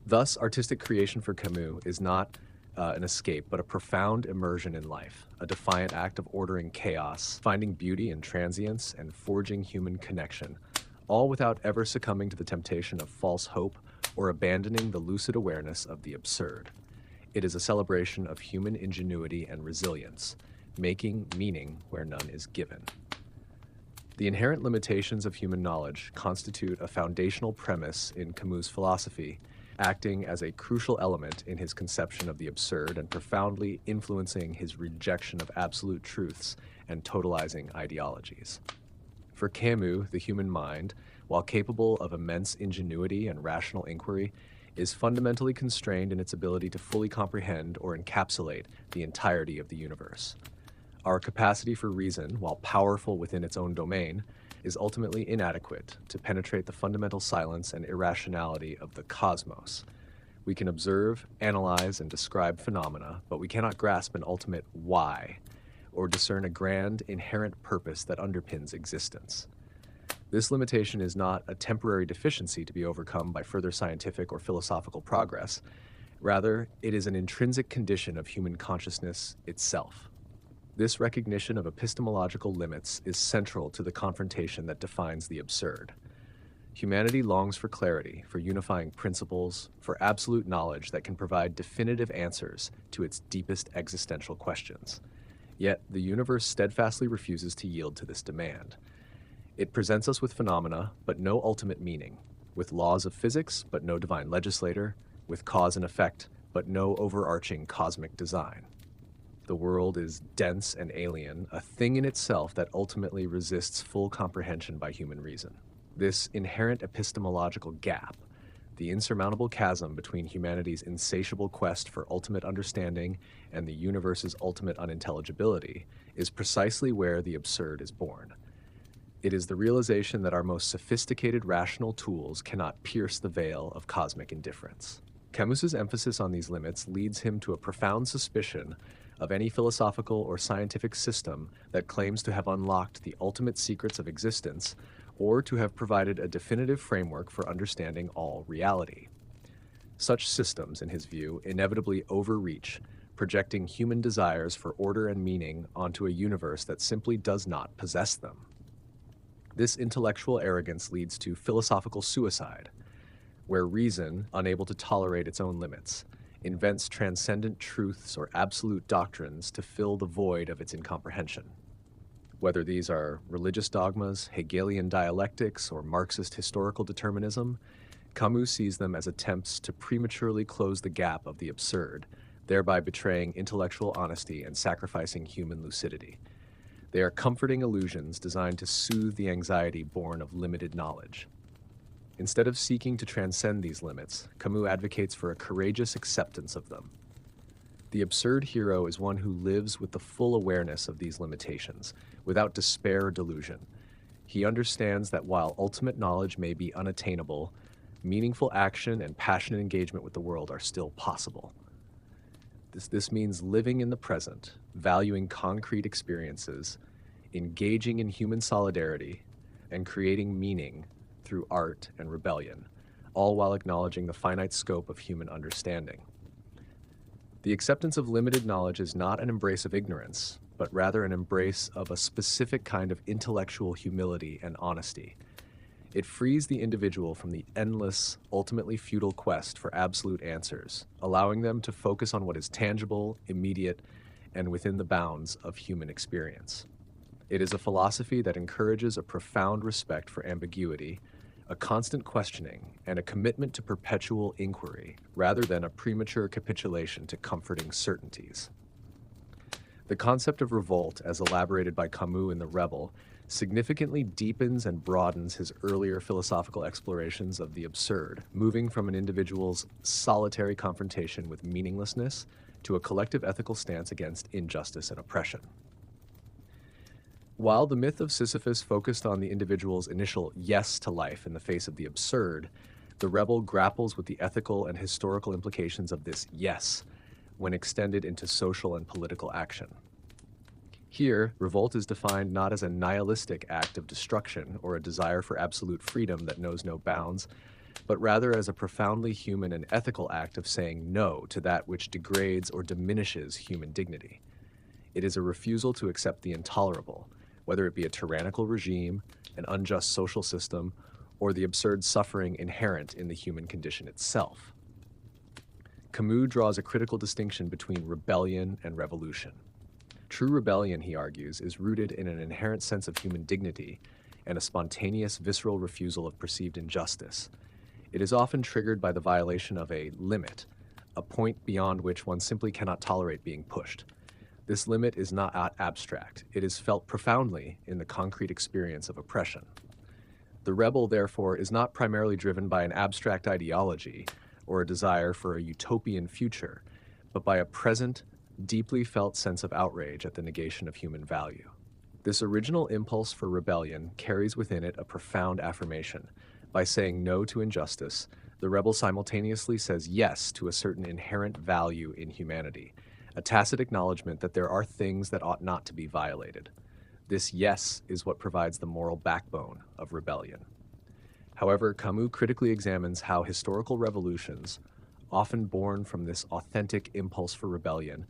Thus, artistic creation for Camus is not an escape, but a profound immersion in life, a defiant act of ordering chaos, finding beauty in transience, and forging human connection, all without ever succumbing to the temptation of false hope or abandoning the lucid awareness of the absurd. It is a celebration of human ingenuity and resilience, making meaning where none is given. The inherent limitations of human knowledge constitute a foundational premise in Camus' philosophy, acting as a crucial element in his conception of the absurd and profoundly influencing his rejection of absolute truths and totalizing ideologies. For Camus, the human mind, while capable of immense ingenuity and rational inquiry, is fundamentally constrained in its ability to fully comprehend or encapsulate the entirety of the universe. Our capacity for reason, while powerful within its own domain, is ultimately inadequate to penetrate the fundamental silence and irrationality of the cosmos. We can observe, analyze, and describe phenomena, but we cannot grasp an ultimate why, or discern a grand, inherent purpose that underpins existence. This limitation is not a temporary deficiency to be overcome by further scientific or philosophical progress. Rather, it is an intrinsic condition of human consciousness itself. This recognition of epistemological limits is central to the confrontation that defines the absurd. Humanity longs for clarity, for unifying principles, for absolute knowledge that can provide definitive answers to its deepest existential questions. Yet, the universe steadfastly refuses to yield to this demand. It presents us with phenomena, but no ultimate meaning, with laws of physics, but no divine legislator, with cause and effect, but no overarching cosmic design. The world is dense and alien, a thing in itself that ultimately resists full comprehension by human reason. This inherent epistemological gap, the insurmountable chasm between humanity's insatiable quest for ultimate understanding and the universe's ultimate unintelligibility, is precisely where the absurd is born. It is the realization that our most sophisticated rational tools cannot pierce the veil of cosmic indifference. Camus's emphasis on these limits leads him to a profound suspicion of any philosophical or scientific system that claims to have unlocked the ultimate secrets of existence or to have provided a definitive framework for understanding all reality. Such systems, in his view, inevitably overreach, projecting human desires for order and meaning onto a universe that simply does not possess them. This intellectual arrogance leads to philosophical suicide, where reason, unable to tolerate its own limits, invents transcendent truths or absolute doctrines to fill the void of its incomprehension. Whether these are religious dogmas, Hegelian dialectics, or Marxist historical determinism, Camus sees them as attempts to prematurely close the gap of the absurd, thereby betraying intellectual honesty and sacrificing human lucidity. They are comforting illusions designed to soothe the anxiety born of limited knowledge. Instead of seeking to transcend these limits, Camus advocates for a courageous acceptance of them. The absurd hero is one who lives with the full awareness of these limitations, without despair or delusion. He understands that while ultimate knowledge may be unattainable, meaningful action and passionate engagement with the world are still possible. This means living in the present, valuing concrete experiences, engaging in human solidarity, and creating meaning through art and rebellion, all while acknowledging the finite scope of human understanding. The acceptance of limited knowledge is not an embrace of ignorance, but rather an embrace of a specific kind of intellectual humility and honesty. It frees the individual from the endless, ultimately futile quest for absolute answers, allowing them to focus on what is tangible, immediate, and within the bounds of human experience. It is a philosophy that encourages a profound respect for ambiguity, a constant questioning, and a commitment to perpetual inquiry, rather than a premature capitulation to comforting certainties. The concept of revolt, as elaborated by Camus in The Rebel, significantly deepens and broadens his earlier philosophical explorations of the absurd, moving from an individual's solitary confrontation with meaninglessness to a collective ethical stance against injustice and oppression. While the myth of Sisyphus focused on the individual's initial yes to life in the face of the absurd, The rebel grapples with the ethical and historical implications of this yes when extended into social and political action. Here, revolt is defined not as a nihilistic act of destruction or a desire for absolute freedom that knows no bounds, but rather as a profoundly human and ethical act of saying no to that which degrades or diminishes human dignity. It is a refusal to accept the intolerable, whether it be a tyrannical regime, an unjust social system, or the absurd suffering inherent in the human condition itself. Camus draws a critical distinction between rebellion and revolution. True rebellion, he argues, is rooted in an inherent sense of human dignity and a spontaneous, visceral refusal of perceived injustice. It is often triggered by the violation of a limit, a point beyond which one simply cannot tolerate being pushed. This limit is not abstract. It is felt profoundly in the concrete experience of oppression. The rebel, therefore, is not primarily driven by an abstract ideology or a desire for a utopian future, but by a present, deeply felt sense of outrage at the negation of human value. This original impulse for rebellion carries within it a profound affirmation. By saying no to injustice, the rebel simultaneously says yes to a certain inherent value in humanity, a tacit acknowledgement that there are things that ought not to be violated. This yes is what provides the moral backbone of rebellion. However, Camus critically examines how historical revolutions, often born from this authentic impulse for rebellion,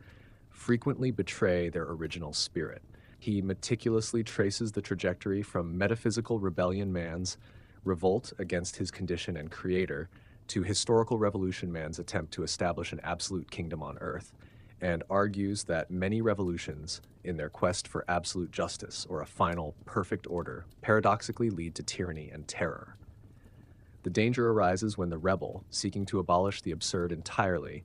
frequently betray their original spirit. He meticulously traces the trajectory from metaphysical rebellion man's revolt against his condition and creator to historical revolution man's attempt to establish an absolute kingdom on earth, and argues that many revolutions, in their quest for absolute justice or a final, perfect order, paradoxically lead to tyranny and terror. The danger arises when the rebel, seeking to abolish the absurd entirely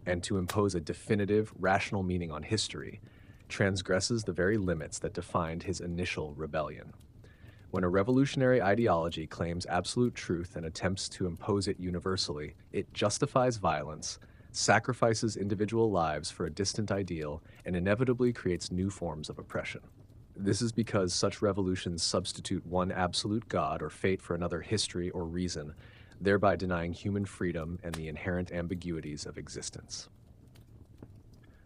and to impose a definitive, rational meaning on history, transgresses the very limits that defined his initial rebellion. When a revolutionary ideology claims absolute truth and attempts to impose it universally, it justifies violence, sacrifices individual lives for a distant ideal, and inevitably creates new forms of oppression. This is because such revolutions substitute one absolute God or fate for another history or reason, thereby denying human freedom and the inherent ambiguities of existence.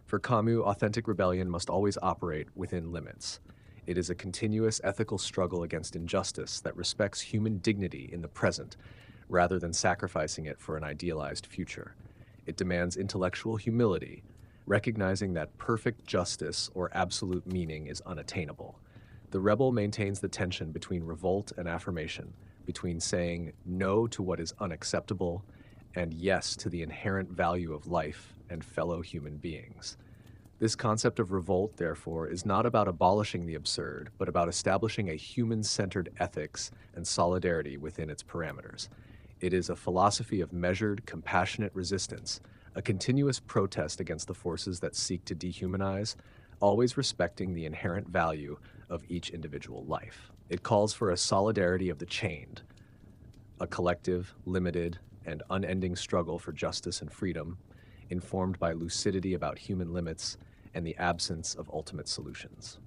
For Camus, authentic rebellion must always operate within limits. It is a continuous ethical struggle against injustice that respects human dignity in the present, rather than sacrificing it for an idealized future. It demands intellectual humility, recognizing that perfect justice or absolute meaning is unattainable. The rebel maintains the tension between revolt and affirmation, between saying no to what is unacceptable and yes to the inherent value of life and fellow human beings. This concept of revolt, therefore, is not about abolishing the absurd, but about establishing a human-centered ethics and solidarity within its parameters. It is a philosophy of measured, compassionate resistance, a continuous protest against the forces that seek to dehumanize, always respecting the inherent value of each individual life. It calls for a solidarity of the chained, a collective, limited, and unending struggle for justice and freedom, informed by lucidity about human limits and the absence of ultimate solutions.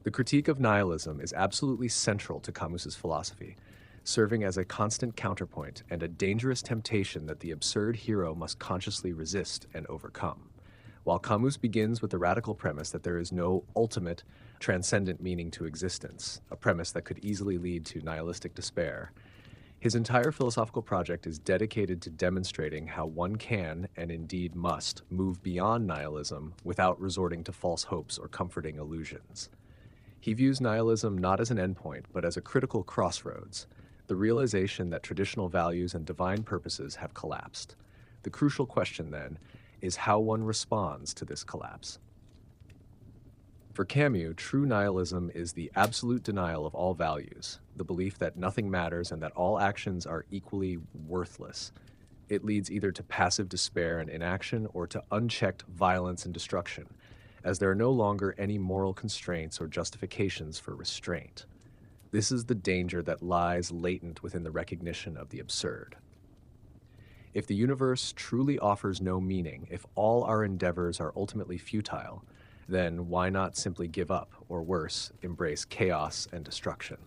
The critique of nihilism is absolutely central to Camus's philosophy, serving as a constant counterpoint and a dangerous temptation that the absurd hero must consciously resist and overcome. While Camus begins with the radical premise that there is no ultimate, transcendent meaning to existence, a premise that could easily lead to nihilistic despair, his entire philosophical project is dedicated to demonstrating how one can, and indeed must, move beyond nihilism without resorting to false hopes or comforting illusions. He views nihilism not as an endpoint, but as a critical crossroads, the realization that traditional values and divine purposes have collapsed. The crucial question, then, is how one responds to this collapse. For Camus, true nihilism is the absolute denial of all values, the belief that nothing matters and that all actions are equally worthless. It leads either to passive despair and inaction or to unchecked violence and destruction, as there are no longer any moral constraints or justifications for restraint. This is the danger that lies latent within the recognition of the absurd. If the universe truly offers no meaning, if all our endeavors are ultimately futile, then why not simply give up, or worse, embrace chaos and destruction?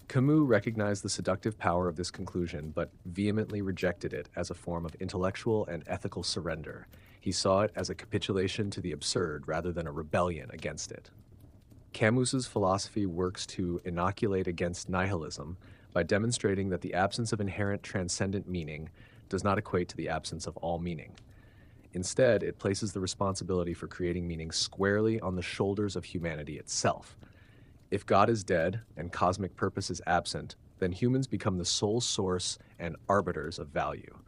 Camus recognized the seductive power of this conclusion, but vehemently rejected it as a form of intellectual and ethical surrender. He saw it as a capitulation to the absurd rather than a rebellion against it. Camus's philosophy works to inoculate against nihilism by demonstrating that the absence of inherent transcendent meaning does not equate to the absence of all meaning. Instead, it places the responsibility for creating meaning squarely on the shoulders of humanity itself. If God is dead and cosmic purpose is absent, then humans become the sole source and arbiters of value.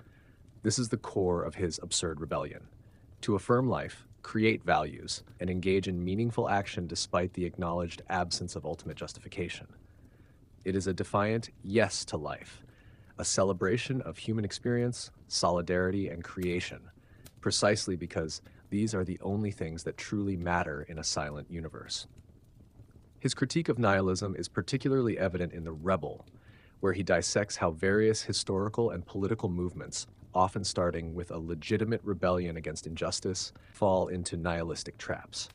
This is the core of his absurd rebellion. To affirm life, create values, and engage in meaningful action despite the acknowledged absence of ultimate justification. It is a defiant yes to life, a celebration of human experience, solidarity, and creation, precisely because these are the only things that truly matter in a silent universe. His critique of nihilism is particularly evident in The Rebel, where he dissects how various historical and political movements, often starting with a legitimate rebellion against injustice, fall into nihilistic traps.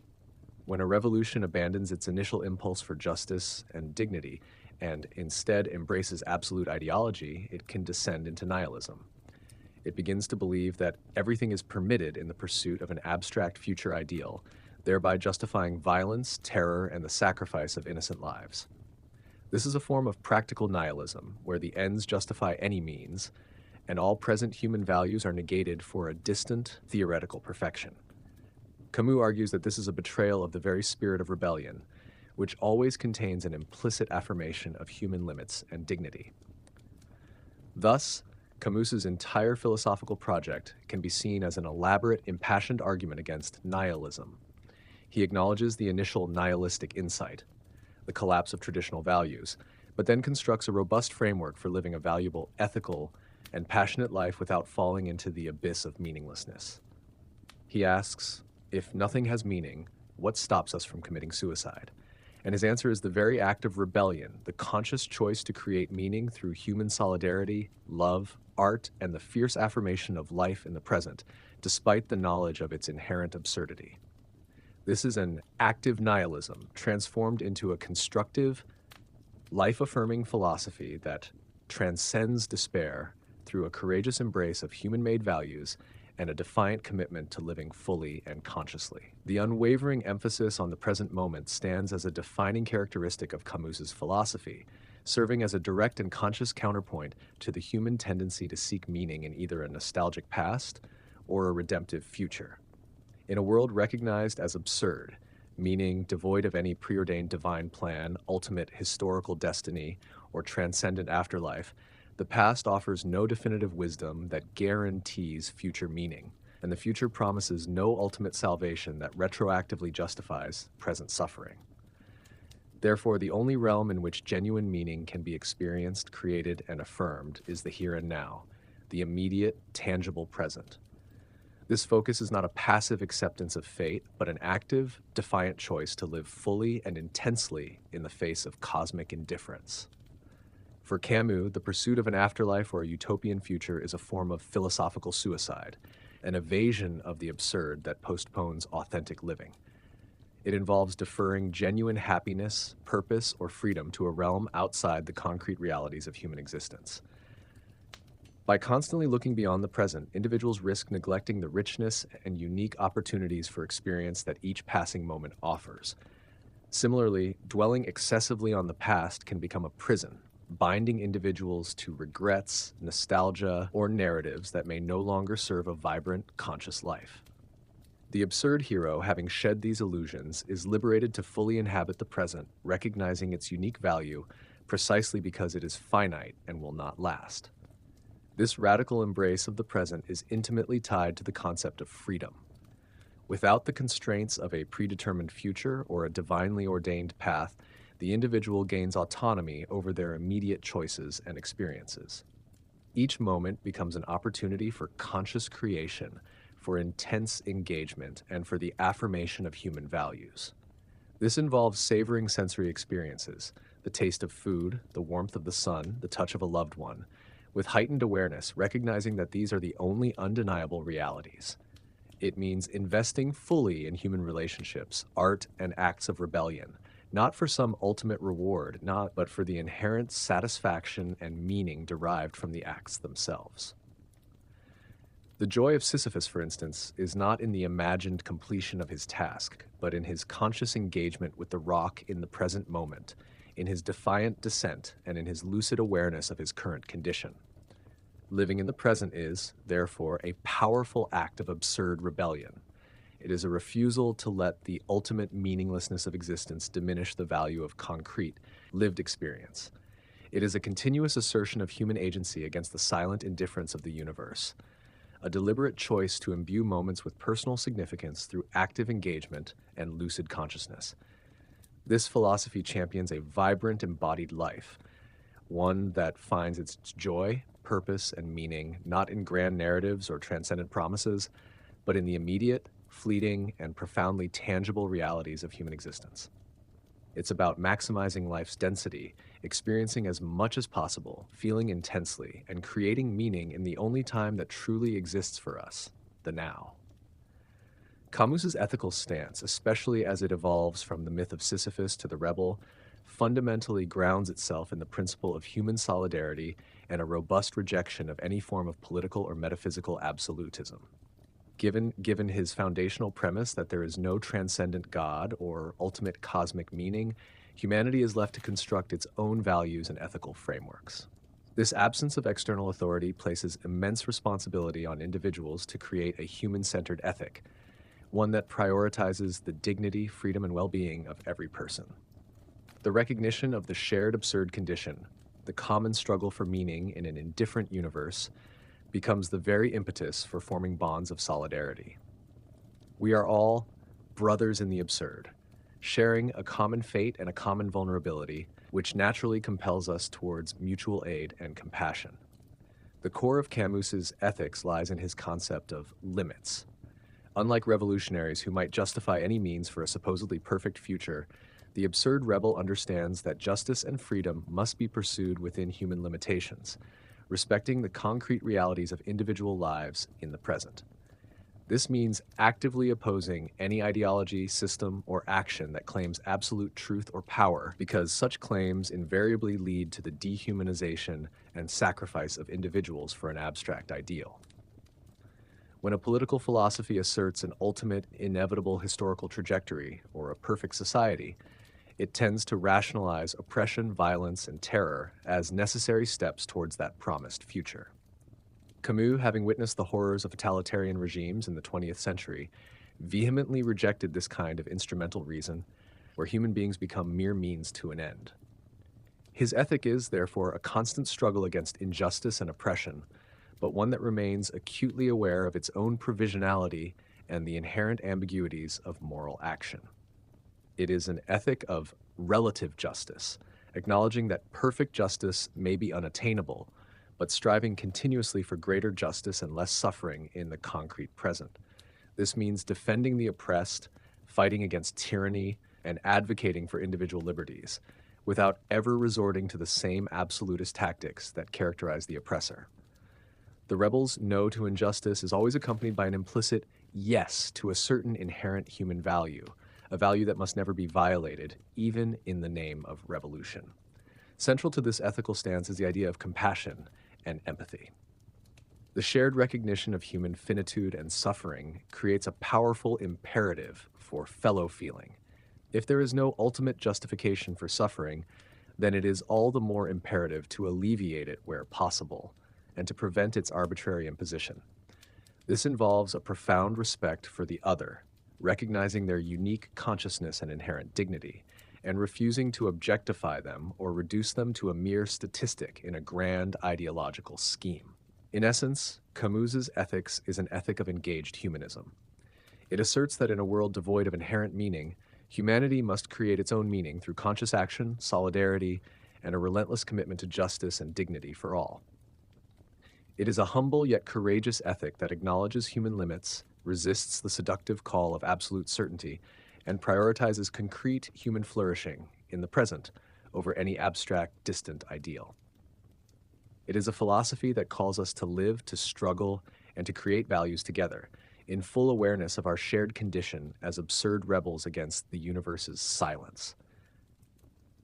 When a revolution abandons its initial impulse for justice and dignity and instead embraces absolute ideology, it can descend into nihilism. It begins to believe that everything is permitted in the pursuit of an abstract future ideal, thereby justifying violence, terror, and the sacrifice of innocent lives. This is a form of practical nihilism, where the ends justify any means, and all present human values are negated for a distant, theoretical perfection. Camus argues that this is a betrayal of the very spirit of rebellion, which always contains an implicit affirmation of human limits and dignity. Thus, Camus's entire philosophical project can be seen as an elaborate, impassioned argument against nihilism. He acknowledges the initial nihilistic insight, the collapse of traditional values, but then constructs a robust framework for living a valuable, ethical, and passionate life without falling into the abyss of meaninglessness. He asks, if nothing has meaning, what stops us from committing suicide? And his answer is the very act of rebellion, the conscious choice to create meaning through human solidarity, love, art, and the fierce affirmation of life in the present, despite the knowledge of its inherent absurdity. This is an active nihilism transformed into a constructive, life-affirming philosophy that transcends despair through a courageous embrace of human-made values and a defiant commitment to living fully and consciously. The unwavering emphasis on the present moment stands as a defining characteristic of Camus's philosophy, serving as a direct and conscious counterpoint to the human tendency to seek meaning in either a nostalgic past or a redemptive future. In a world recognized as absurd, meaning devoid of any preordained divine plan, ultimate historical destiny, or transcendent afterlife, the past offers no definitive wisdom that guarantees future meaning, and the future promises no ultimate salvation that retroactively justifies present suffering. Therefore, the only realm in which genuine meaning can be experienced, created, and affirmed is the here and now, the immediate, tangible present. This focus is not a passive acceptance of fate, but an active, defiant choice to live fully and intensely in the face of cosmic indifference. For Camus, the pursuit of an afterlife or a utopian future is a form of philosophical suicide, an evasion of the absurd that postpones authentic living. It involves deferring genuine happiness, purpose, or freedom to a realm outside the concrete realities of human existence. By constantly looking beyond the present, individuals risk neglecting the richness and unique opportunities for experience that each passing moment offers. Similarly, dwelling excessively on the past can become a prison, binding individuals to regrets, nostalgia, or narratives that may no longer serve a vibrant, conscious life. The absurd hero, having shed these illusions, is liberated to fully inhabit the present, recognizing its unique value precisely because it is finite and will not last. This radical embrace of the present is intimately tied to the concept of freedom. Without the constraints of a predetermined future or a divinely ordained path, the individual gains autonomy over their immediate choices and experiences. Each moment becomes an opportunity for conscious creation, for intense engagement, and for the affirmation of human values. This involves savoring sensory experiences, the taste of food, the warmth of the sun, the touch of a loved one, with heightened awareness, recognizing that these are the only undeniable realities. It means investing fully in human relationships, art, and acts of rebellion, not for some ultimate reward, not but for the inherent satisfaction and meaning derived from the acts themselves. The joy of Sisyphus, for instance, is not in the imagined completion of his task, but in his conscious engagement with the rock in the present moment, in his defiant descent, and in his lucid awareness of his current condition. Living in the present is, therefore, a powerful act of absurd rebellion. It is a refusal to let the ultimate meaninglessness of existence diminish the value of concrete, lived experience. It is a continuous assertion of human agency against the silent indifference of the universe, a deliberate choice to imbue moments with personal significance through active engagement and lucid consciousness. This philosophy champions a vibrant embodied life, one that finds its joy, purpose, and meaning not in grand narratives or transcendent promises, but in the immediate, fleeting, and profoundly tangible realities of human existence. It's about maximizing life's density, experiencing as much as possible, feeling intensely, and creating meaning in the only time that truly exists for us, the now. Camus's ethical stance, especially as it evolves from the myth of Sisyphus to the rebel, fundamentally grounds itself in the principle of human solidarity and a robust rejection of any form of political or metaphysical absolutism. Given his foundational premise that there is no transcendent God or ultimate cosmic meaning, humanity is left to construct its own values and ethical frameworks. This absence of external authority places immense responsibility on individuals to create a human-centered ethic, one that prioritizes the dignity, freedom, and well-being of every person. The recognition of the shared absurd condition, the common struggle for meaning in an indifferent universe, becomes the very impetus for forming bonds of solidarity. We are all brothers in the absurd, sharing a common fate and a common vulnerability, which naturally compels us towards mutual aid and compassion. The core of Camus's ethics lies in his concept of limits. Unlike revolutionaries who might justify any means for a supposedly perfect future, the absurd rebel understands that justice and freedom must be pursued within human limitations, respecting the concrete realities of individual lives in the present. This means actively opposing any ideology, system, or action that claims absolute truth or power, because such claims invariably lead to the dehumanization and sacrifice of individuals for an abstract ideal. When a political philosophy asserts an ultimate, inevitable historical trajectory, or a perfect society, it tends to rationalize oppression, violence, and terror as necessary steps towards that promised future. Camus, having witnessed the horrors of totalitarian regimes in the 20th century, vehemently rejected this kind of instrumental reason, where human beings become mere means to an end. His ethic is, therefore, a constant struggle against injustice and oppression, but one that remains acutely aware of its own provisionality and the inherent ambiguities of moral action. It is an ethic of relative justice, acknowledging that perfect justice may be unattainable, but striving continuously for greater justice and less suffering in the concrete present. This means defending the oppressed, fighting against tyranny, and advocating for individual liberties, without ever resorting to the same absolutist tactics that characterize the oppressor. The rebel's no to injustice is always accompanied by an implicit yes to a certain inherent human value, a value that must never be violated, even in the name of revolution. Central to this ethical stance is the idea of compassion and empathy. The shared recognition of human finitude and suffering creates a powerful imperative for fellow feeling. If there is no ultimate justification for suffering, then it is all the more imperative to alleviate it where possible and to prevent its arbitrary imposition. This involves a profound respect for the other, recognizing their unique consciousness and inherent dignity, and refusing to objectify them or reduce them to a mere statistic in a grand ideological scheme. In essence, Camus's ethics is an ethic of engaged humanism. It asserts that in a world devoid of inherent meaning, humanity must create its own meaning through conscious action, solidarity, and a relentless commitment to justice and dignity for all. It is a humble yet courageous ethic that acknowledges human limits, resists the seductive call of absolute certainty, and prioritizes concrete human flourishing in the present over any abstract, distant ideal. It is a philosophy that calls us to live, to struggle, and to create values together, in full awareness of our shared condition as absurd rebels against the universe's silence.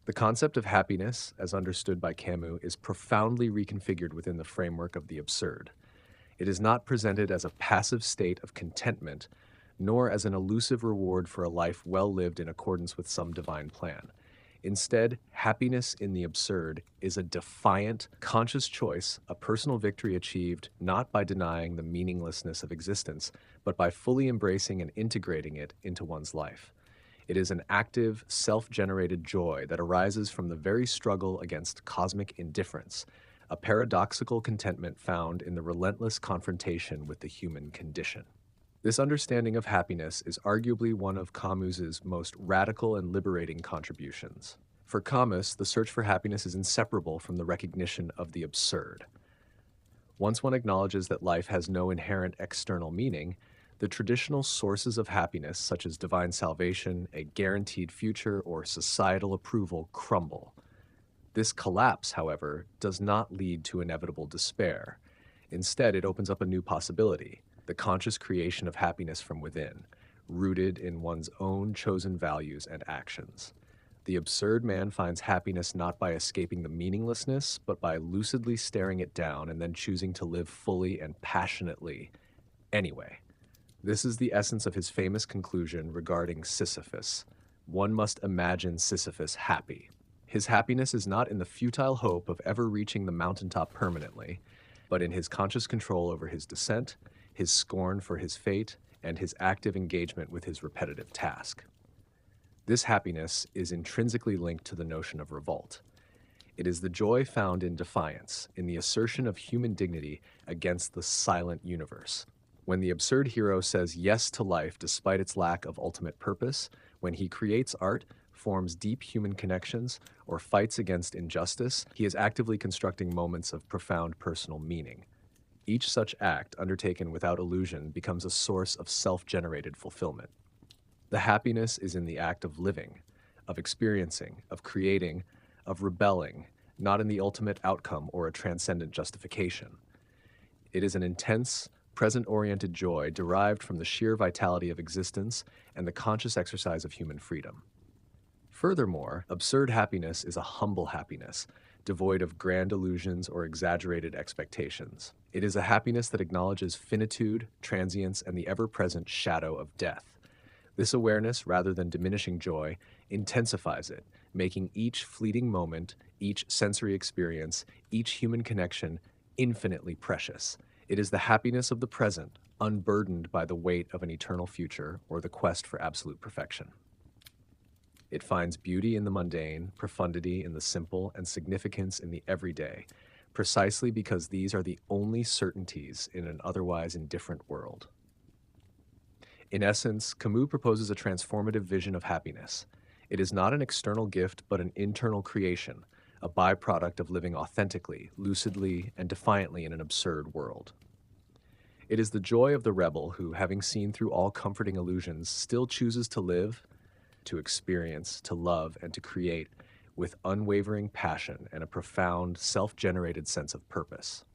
The concept of happiness, as understood by Camus, is profoundly reconfigured within the framework of the absurd. It is not presented as a passive state of contentment, nor as an elusive reward for a life well lived in accordance with some divine plan. Instead, happiness in the absurd is a defiant, conscious choice, a personal victory achieved not by denying the meaninglessness of existence, but by fully embracing and integrating it into one's life. It is an active, self-generated joy that arises from the very struggle against cosmic indifference, a paradoxical contentment found in the relentless confrontation with the human condition. This understanding of happiness is arguably one of Camus's most radical and liberating contributions. For Camus, the search for happiness is inseparable from the recognition of the absurd. Once one acknowledges that life has no inherent external meaning, the traditional sources of happiness, such as divine salvation, a guaranteed future, or societal approval, crumble. This collapse, however, does not lead to inevitable despair. Instead, it opens up a new possibility, the conscious creation of happiness from within, rooted in one's own chosen values and actions. The absurd man finds happiness not by escaping the meaninglessness, but by lucidly staring it down and then choosing to live fully and passionately anyway. This is the essence of his famous conclusion regarding Sisyphus. One must imagine Sisyphus happy. His happiness is not in the futile hope of ever reaching the mountaintop permanently, but in his conscious control over his descent, his scorn for his fate, and his active engagement with his repetitive task. This happiness is intrinsically linked to the notion of revolt. It is the joy found in defiance, in the assertion of human dignity against the silent universe. When the absurd hero says yes to life despite its lack of ultimate purpose, when he creates art, forms deep human connections, or fights against injustice, he is actively constructing moments of profound personal meaning. Each such act, undertaken without illusion, becomes a source of self-generated fulfillment. The happiness is in the act of living, of experiencing, of creating, of rebelling, not in the ultimate outcome or a transcendent justification. It is an intense, present-oriented joy derived from the sheer vitality of existence and the conscious exercise of human freedom. Furthermore, absurd happiness is a humble happiness, devoid of grand illusions or exaggerated expectations. It is a happiness that acknowledges finitude, transience, and the ever-present shadow of death. This awareness, rather than diminishing joy, intensifies it, making each fleeting moment, each sensory experience, each human connection infinitely precious. It is the happiness of the present, unburdened by the weight of an eternal future or the quest for absolute perfection. It finds beauty in the mundane, profundity in the simple, and significance in the everyday, precisely because these are the only certainties in an otherwise indifferent world. In essence, Camus proposes a transformative vision of happiness. It is not an external gift, but an internal creation, a byproduct of living authentically, lucidly, and defiantly in an absurd world. It is the joy of the rebel who, having seen through all comforting illusions, still chooses to live, to experience, to love, and to create with unwavering passion and a profound, self-generated sense of purpose.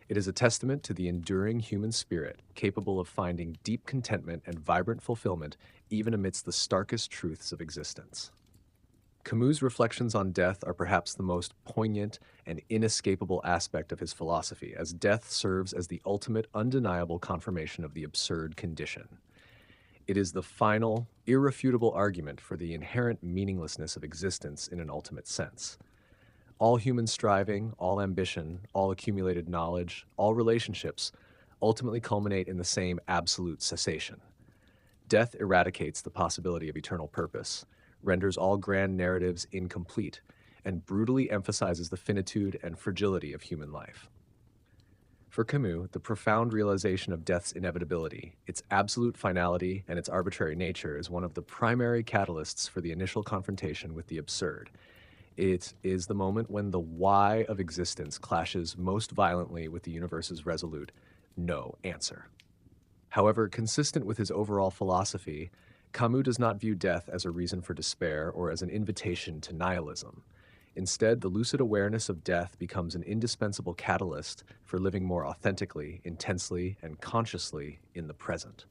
It is a testament to the enduring human spirit, capable of finding deep contentment and vibrant fulfillment even amidst the starkest truths of existence. Camus' reflections on death are perhaps the most poignant and inescapable aspect of his philosophy, as death serves as the ultimate, undeniable confirmation of the absurd condition. It is the final, irrefutable argument for the inherent meaninglessness of existence in an ultimate sense. All human striving, all ambition, all accumulated knowledge, all relationships ultimately culminate in the same absolute cessation. Death eradicates the possibility of eternal purpose, renders all grand narratives incomplete, and brutally emphasizes the finitude and fragility of human life. For Camus, the profound realization of death's inevitability, its absolute finality, and its arbitrary nature is one of the primary catalysts for the initial confrontation with the absurd. It is the moment when the why of existence clashes most violently with the universe's resolute no answer. However, consistent with his overall philosophy, Camus does not view death as a reason for despair or as an invitation to nihilism. Instead, the lucid awareness of death becomes an indispensable catalyst for living more authentically, intensely, and consciously in the present.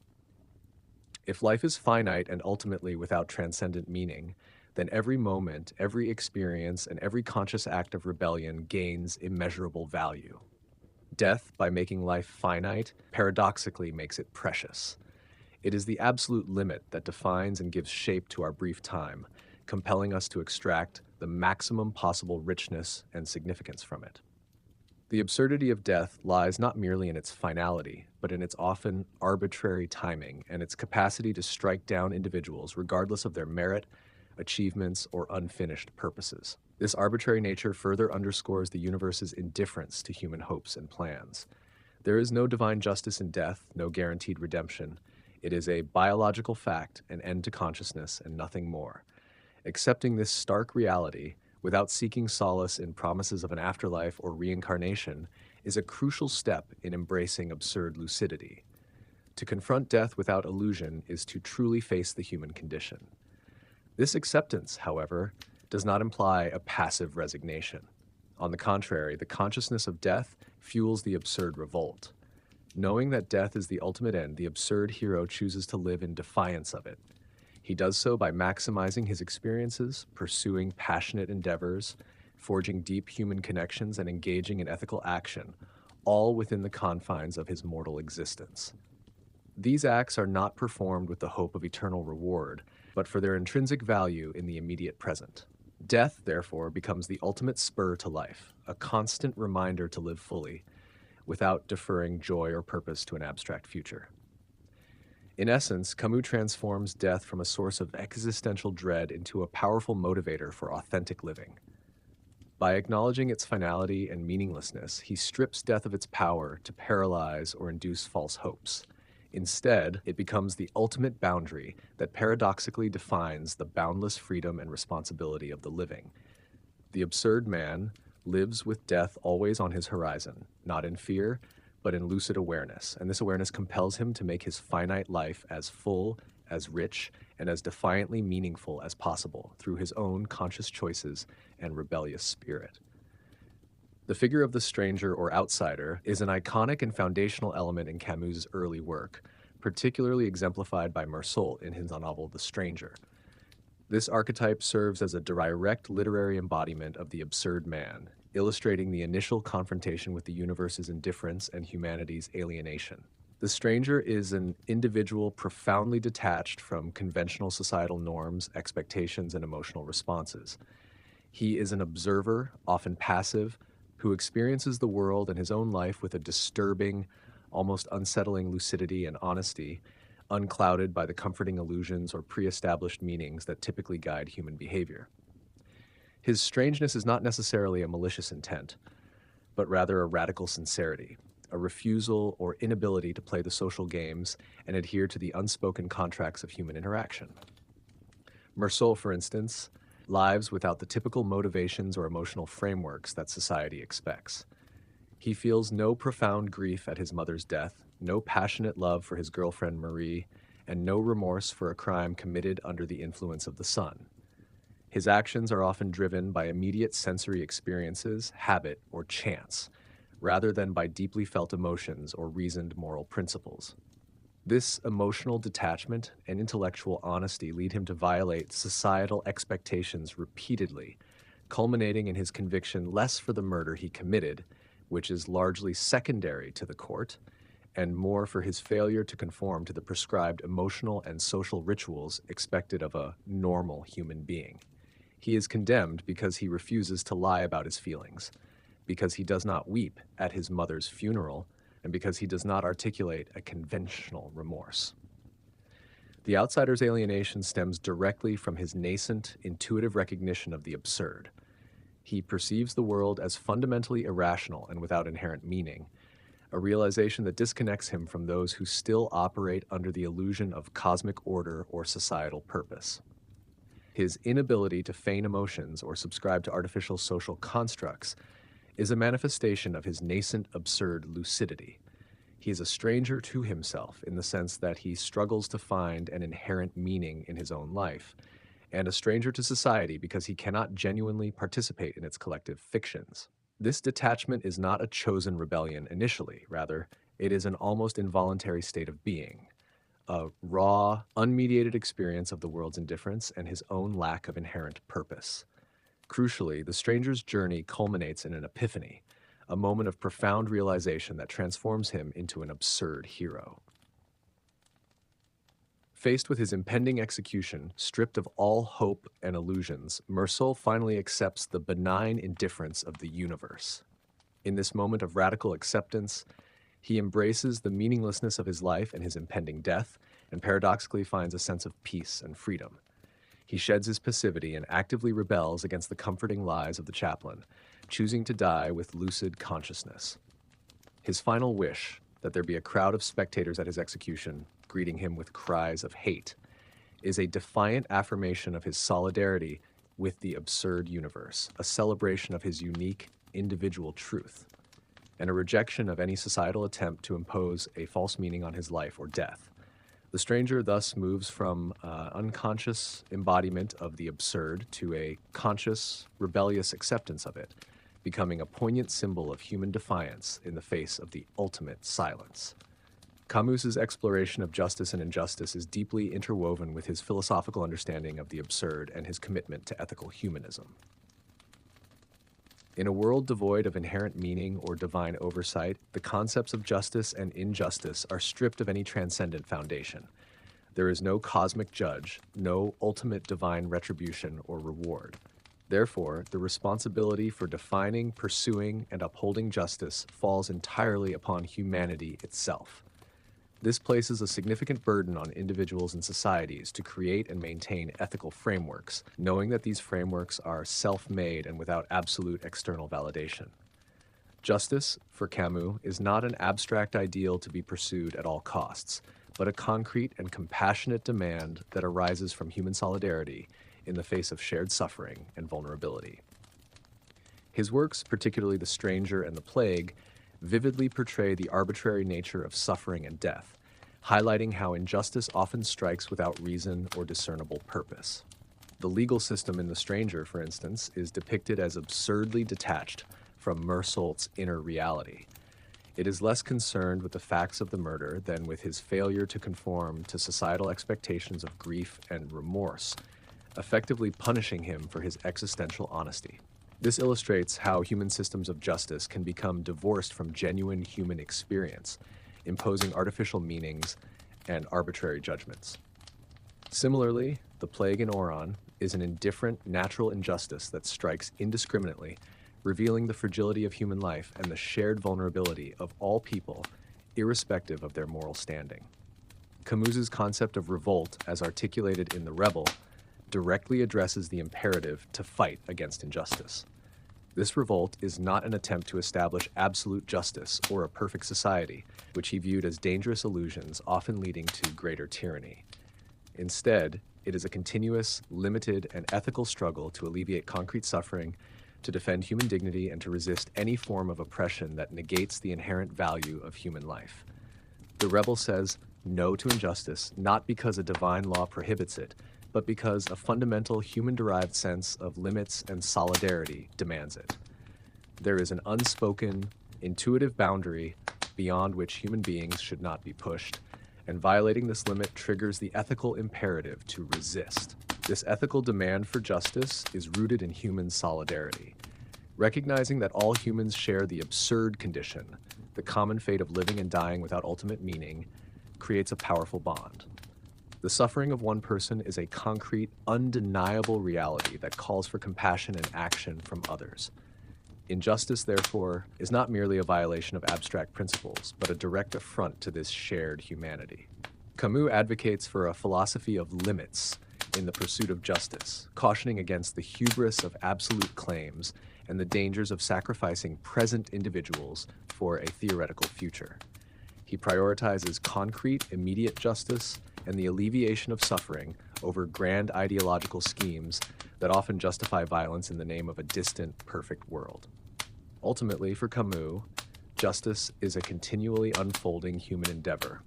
If life is finite and ultimately without transcendent meaning, then every moment, every experience, and every conscious act of rebellion gains immeasurable value. Death, by making life finite, paradoxically makes it precious. It is the absolute limit that defines and gives shape to our brief time, compelling us to extract the maximum possible richness and significance from it. The absurdity of death lies not merely in its finality, but in its often arbitrary timing and its capacity to strike down individuals regardless of their merit, achievements, or unfinished purposes. This arbitrary nature further underscores the universe's indifference to human hopes and plans. There is no divine justice in death, no guaranteed redemption. It is a biological fact, an end to consciousness, and nothing more. Accepting this stark reality, without seeking solace in promises of an afterlife or reincarnation, is a crucial step in embracing absurd lucidity. To confront death without illusion is to truly face the human condition. This acceptance, however, does not imply a passive resignation. On the contrary, the consciousness of death fuels the absurd revolt. Knowing that death is the ultimate end, the absurd hero chooses to live in defiance of it. He does so by maximizing his experiences, pursuing passionate endeavors, forging deep human connections, and engaging in ethical action, all within the confines of his mortal existence. These acts are not performed with the hope of eternal reward, but for their intrinsic value in the immediate present. Death, therefore, becomes the ultimate spur to life, a constant reminder to live fully, without deferring joy or purpose to an abstract future. In essence, Camus transforms death from a source of existential dread into a powerful motivator for authentic living. By acknowledging its finality and meaninglessness, he strips death of its power to paralyze or induce false hopes. Instead, it becomes the ultimate boundary that paradoxically defines the boundless freedom and responsibility of the living. The absurd man lives with death always on his horizon, not in fear, but in lucid awareness, and this awareness compels him to make his finite life as full, as rich, and as defiantly meaningful as possible through his own conscious choices and rebellious spirit. The figure of the stranger or outsider is an iconic and foundational element in Camus' early work, particularly exemplified by Meursault in his novel The Stranger. This archetype serves as a direct literary embodiment of the absurd man, illustrating the initial confrontation with the universe's indifference and humanity's alienation. The stranger is an individual profoundly detached from conventional societal norms, expectations, and emotional responses. He is an observer, often passive, who experiences the world and his own life with a disturbing, almost unsettling lucidity and honesty, unclouded by the comforting illusions or pre-established meanings that typically guide human behavior. His strangeness is not necessarily a malicious intent, but rather a radical sincerity, a refusal or inability to play the social games and adhere to the unspoken contracts of human interaction. Meursault, for instance, lives without the typical motivations or emotional frameworks that society expects. He feels no profound grief at his mother's death, no passionate love for his girlfriend Marie, and no remorse for a crime committed under the influence of the sun. His actions are often driven by immediate sensory experiences, habit, or chance, rather than by deeply felt emotions or reasoned moral principles. This emotional detachment and intellectual honesty lead him to violate societal expectations repeatedly, culminating in his conviction less for the murder he committed, which is largely secondary to the court, and more for his failure to conform to the prescribed emotional and social rituals expected of a normal human being. He is condemned because he refuses to lie about his feelings, because he does not weep at his mother's funeral, and because he does not articulate a conventional remorse. The outsider's alienation stems directly from his nascent, intuitive recognition of the absurd. He perceives the world as fundamentally irrational and without inherent meaning, a realization that disconnects him from those who still operate under the illusion of cosmic order or societal purpose. His inability to feign emotions or subscribe to artificial social constructs is a manifestation of his nascent absurd lucidity. He is a stranger to himself in the sense that he struggles to find an inherent meaning in his own life, and a stranger to society because he cannot genuinely participate in its collective fictions. This detachment is not a chosen rebellion initially, rather, it is an almost involuntary state of being, a raw, unmediated experience of the world's indifference and his own lack of inherent purpose. Crucially, the stranger's journey culminates in an epiphany, a moment of profound realization that transforms him into an absurd hero. Faced with his impending execution, stripped of all hope and illusions, Meursault finally accepts the benign indifference of the universe. In this moment of radical acceptance, he embraces the meaninglessness of his life and his impending death, and paradoxically finds a sense of peace and freedom. He sheds his passivity and actively rebels against the comforting lies of the chaplain, choosing to die with lucid consciousness. His final wish, that there be a crowd of spectators at his execution, greeting him with cries of hate, is a defiant affirmation of his solidarity with the absurd universe, a celebration of his unique individual truth, and a rejection of any societal attempt to impose a false meaning on his life or death. The stranger thus moves from unconscious embodiment of the absurd to a conscious, rebellious acceptance of it, becoming a poignant symbol of human defiance in the face of the ultimate silence. Camus's exploration of justice and injustice is deeply interwoven with his philosophical understanding of the absurd and his commitment to ethical humanism. In a world devoid of inherent meaning or divine oversight, the concepts of justice and injustice are stripped of any transcendent foundation. There is no cosmic judge, no ultimate divine retribution or reward. Therefore, the responsibility for defining, pursuing, and upholding justice falls entirely upon humanity itself. This places a significant burden on individuals and societies to create and maintain ethical frameworks, knowing that these frameworks are self-made and without absolute external validation. Justice, for Camus, is not an abstract ideal to be pursued at all costs, but a concrete and compassionate demand that arises from human solidarity in the face of shared suffering and vulnerability. His works, particularly The Stranger and The Plague, vividly portray the arbitrary nature of suffering and death, highlighting how injustice often strikes without reason or discernible purpose. The legal system in The Stranger, for instance, is depicted as absurdly detached from Meursault's inner reality. It is less concerned with the facts of the murder than with his failure to conform to societal expectations of grief and remorse, effectively punishing him for his existential honesty. This illustrates how human systems of justice can become divorced from genuine human experience, imposing artificial meanings and arbitrary judgments. Similarly, The Plague in Oran is an indifferent natural injustice that strikes indiscriminately, revealing the fragility of human life and the shared vulnerability of all people, irrespective of their moral standing. Camus's concept of revolt, as articulated in The Rebel, directly addresses the imperative to fight against injustice. This revolt is not an attempt to establish absolute justice or a perfect society, which he viewed as dangerous illusions often leading to greater tyranny. Instead, it is a continuous, limited, and ethical struggle to alleviate concrete suffering, to defend human dignity, and to resist any form of oppression that negates the inherent value of human life. The Rebel says no to injustice, not because a divine law prohibits it, but because a fundamental human-derived sense of limits and solidarity demands it. There is an unspoken, intuitive boundary beyond which human beings should not be pushed, and violating this limit triggers the ethical imperative to resist. This ethical demand for justice is rooted in human solidarity. Recognizing that all humans share the absurd condition, the common fate of living and dying without ultimate meaning, creates a powerful bond. The suffering of one person is a concrete, undeniable reality that calls for compassion and action from others. Injustice, therefore, is not merely a violation of abstract principles, but a direct affront to this shared humanity. Camus advocates for a philosophy of limits in the pursuit of justice, cautioning against the hubris of absolute claims and the dangers of sacrificing present individuals for a theoretical future. He prioritizes concrete, immediate justice and the alleviation of suffering over grand ideological schemes that often justify violence in the name of a distant, perfect world. Ultimately, for Camus, justice is a continually unfolding human endeavor,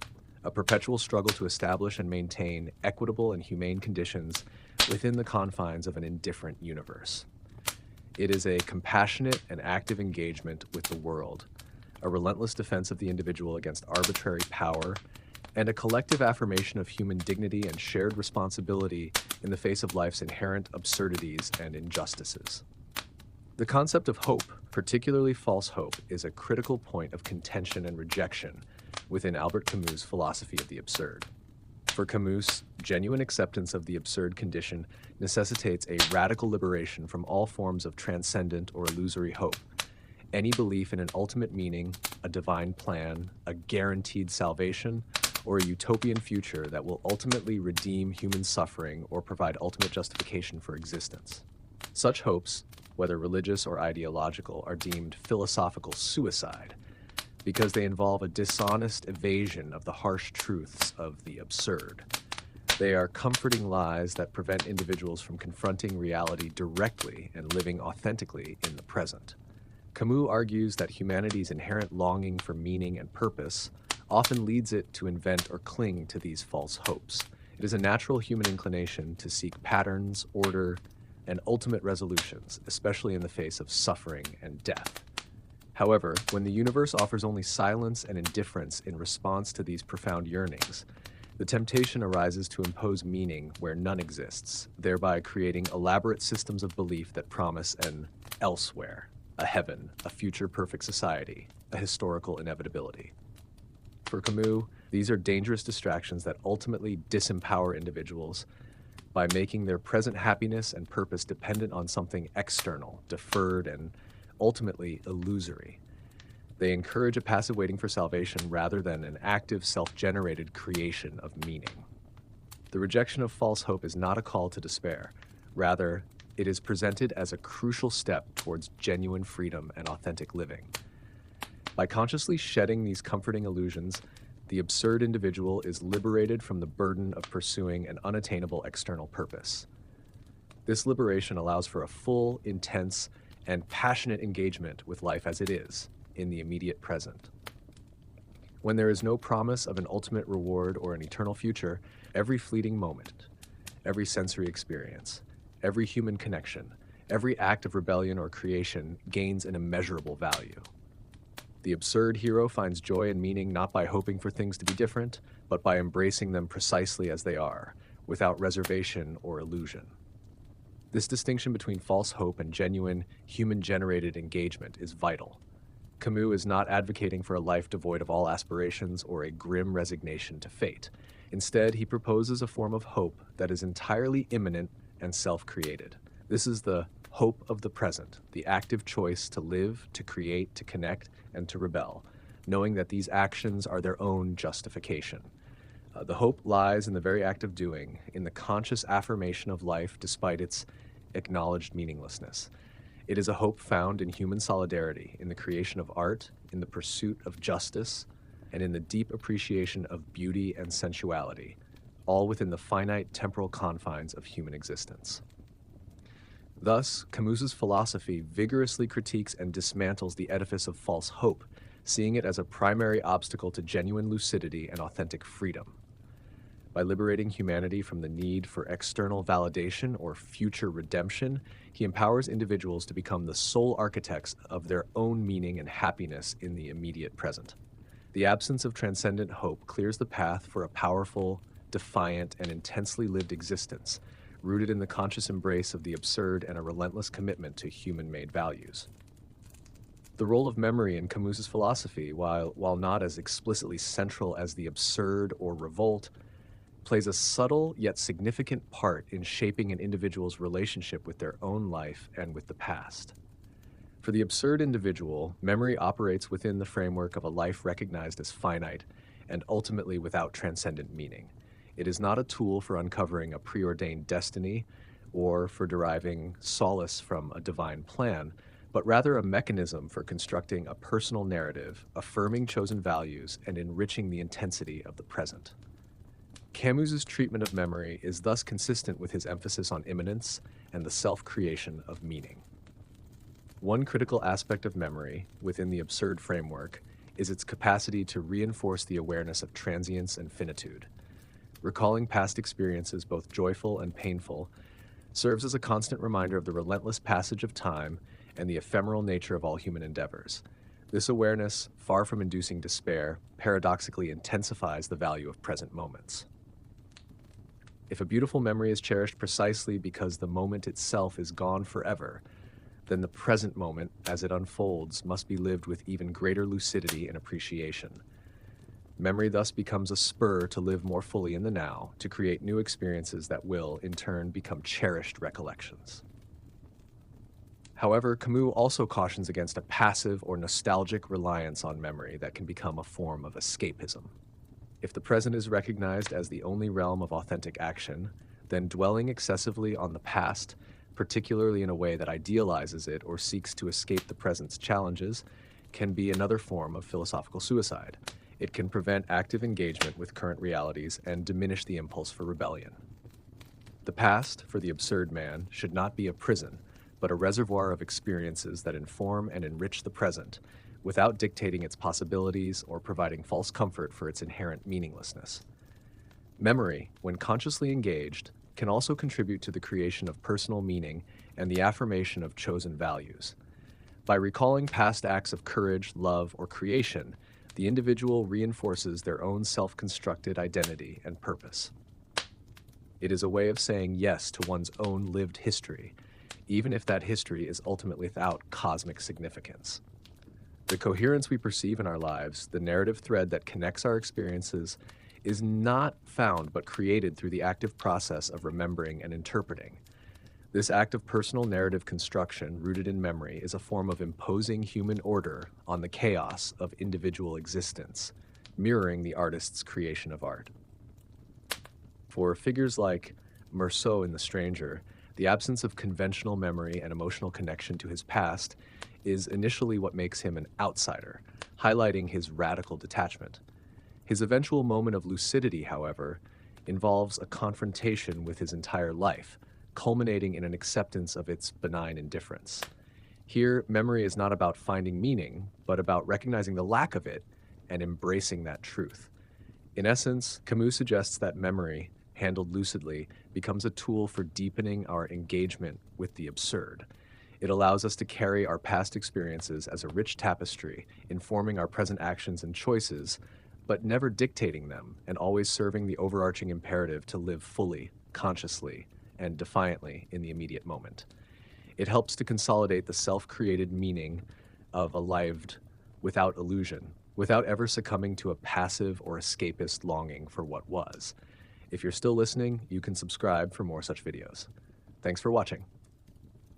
a perpetual struggle to establish and maintain equitable and humane conditions within the confines of an indifferent universe. It is a compassionate and active engagement with the world, a relentless defense of the individual against arbitrary power, and a collective affirmation of human dignity and shared responsibility in the face of life's inherent absurdities and injustices. The concept of hope, particularly false hope, is a critical point of contention and rejection within Albert Camus' philosophy of the absurd. For Camus, genuine acceptance of the absurd condition necessitates a radical liberation from all forms of transcendent or illusory hope. Any belief in an ultimate meaning, a divine plan, a guaranteed salvation, or a utopian future that will ultimately redeem human suffering or provide ultimate justification for existence. Such hopes, whether religious or ideological, are deemed philosophical suicide because they involve a dishonest evasion of the harsh truths of the absurd. They are comforting lies that prevent individuals from confronting reality directly and living authentically in the present. Camus argues that humanity's inherent longing for meaning and purpose often leads it to invent or cling to these false hopes. It is a natural human inclination to seek patterns, order, and ultimate resolutions, especially in the face of suffering and death. However, when the universe offers only silence and indifference in response to these profound yearnings, the temptation arises to impose meaning where none exists, thereby creating elaborate systems of belief that promise an elsewhere, a heaven, a future perfect society, a historical inevitability. For Camus, these are dangerous distractions that ultimately disempower individuals by making their present happiness and purpose dependent on something external, deferred, and ultimately illusory. They encourage a passive waiting for salvation rather than an active, self-generated creation of meaning. The rejection of false hope is not a call to despair. Rather, it is presented as a crucial step towards genuine freedom and authentic living. By consciously shedding these comforting illusions, the absurd individual is liberated from the burden of pursuing an unattainable external purpose. This liberation allows for a full, intense, and passionate engagement with life as it is, in the immediate present. When there is no promise of an ultimate reward or an eternal future, every fleeting moment, every sensory experience, every human connection, every act of rebellion or creation gains an immeasurable value. The absurd hero finds joy and meaning not by hoping for things to be different, but by embracing them precisely as they are, without reservation or illusion. This distinction between false hope and genuine, human-generated engagement is vital. Camus is not advocating for a life devoid of all aspirations or a grim resignation to fate. Instead, he proposes a form of hope that is entirely immanent and self-created. This is the hope of the present, the active choice to live, to create, to connect, and to rebel, knowing that these actions are their own justification. The hope lies in the very act of doing, in the conscious affirmation of life despite its acknowledged meaninglessness. It is a hope found in human solidarity, in the creation of art, in the pursuit of justice, and in the deep appreciation of beauty and sensuality, all within the finite temporal confines of human existence. Thus, Camus's philosophy vigorously critiques and dismantles the edifice of false hope, seeing it as a primary obstacle to genuine lucidity and authentic freedom. By liberating humanity from the need for external validation or future redemption, he empowers individuals to become the sole architects of their own meaning and happiness in the immediate present. The absence of transcendent hope clears the path for a powerful, defiant, and intensely lived existence, rooted in the conscious embrace of the absurd and a relentless commitment to human-made values. The role of memory in Camus's philosophy, while not as explicitly central as the absurd or revolt, plays a subtle yet significant part in shaping an individual's relationship with their own life and with the past. For the absurd individual, memory operates within the framework of a life recognized as finite and ultimately without transcendent meaning. It is not a tool for uncovering a preordained destiny or for deriving solace from a divine plan, but rather a mechanism for constructing a personal narrative, affirming chosen values, and enriching the intensity of the present. Camus's treatment of memory is thus consistent with his emphasis on immanence and the self-creation of meaning. One critical aspect of memory, within the absurd framework, is its capacity to reinforce the awareness of transience and finitude. Recalling past experiences, both joyful and painful, serves as a constant reminder of the relentless passage of time and the ephemeral nature of all human endeavors. This awareness, far from inducing despair, paradoxically intensifies the value of present moments. If a beautiful memory is cherished precisely because the moment itself is gone forever, then the present moment, as it unfolds, must be lived with even greater lucidity and appreciation. Memory thus becomes a spur to live more fully in the now, to create new experiences that will, in turn, become cherished recollections. However, Camus also cautions against a passive or nostalgic reliance on memory that can become a form of escapism. If the present is recognized as the only realm of authentic action, then dwelling excessively on the past, particularly in a way that idealizes it or seeks to escape the present's challenges, can be another form of philosophical suicide. It can prevent active engagement with current realities and diminish the impulse for rebellion. The past, for the absurd man, should not be a prison, but a reservoir of experiences that inform and enrich the present, without dictating its possibilities or providing false comfort for its inherent meaninglessness. Memory, when consciously engaged, can also contribute to the creation of personal meaning and the affirmation of chosen values. By recalling past acts of courage, love, or creation, the individual reinforces their own self-constructed identity and purpose. It is a way of saying yes to one's own lived history, even if that history is ultimately without cosmic significance. The coherence we perceive in our lives, the narrative thread that connects our experiences, is not found but created through the active process of remembering and interpreting. This act of personal narrative construction rooted in memory is a form of imposing human order on the chaos of individual existence, mirroring the artist's creation of art. For figures like Meursault in The Stranger, the absence of conventional memory and emotional connection to his past is initially what makes him an outsider, highlighting his radical detachment. His eventual moment of lucidity, however, involves a confrontation with his entire life, culminating in an acceptance of its benign indifference. Here, memory is not about finding meaning, but about recognizing the lack of it and embracing that truth. In essence, Camus suggests that memory, handled lucidly, becomes a tool for deepening our engagement with the absurd. It allows us to carry our past experiences as a rich tapestry, informing our present actions and choices, but never dictating them, and always serving the overarching imperative to live fully, consciously, and defiantly in the immediate moment. It helps to consolidate the self-created meaning of a lived without illusion, without ever succumbing to a passive or escapist longing for what was. If you're still listening, you can subscribe for more such videos. Thanks for watching.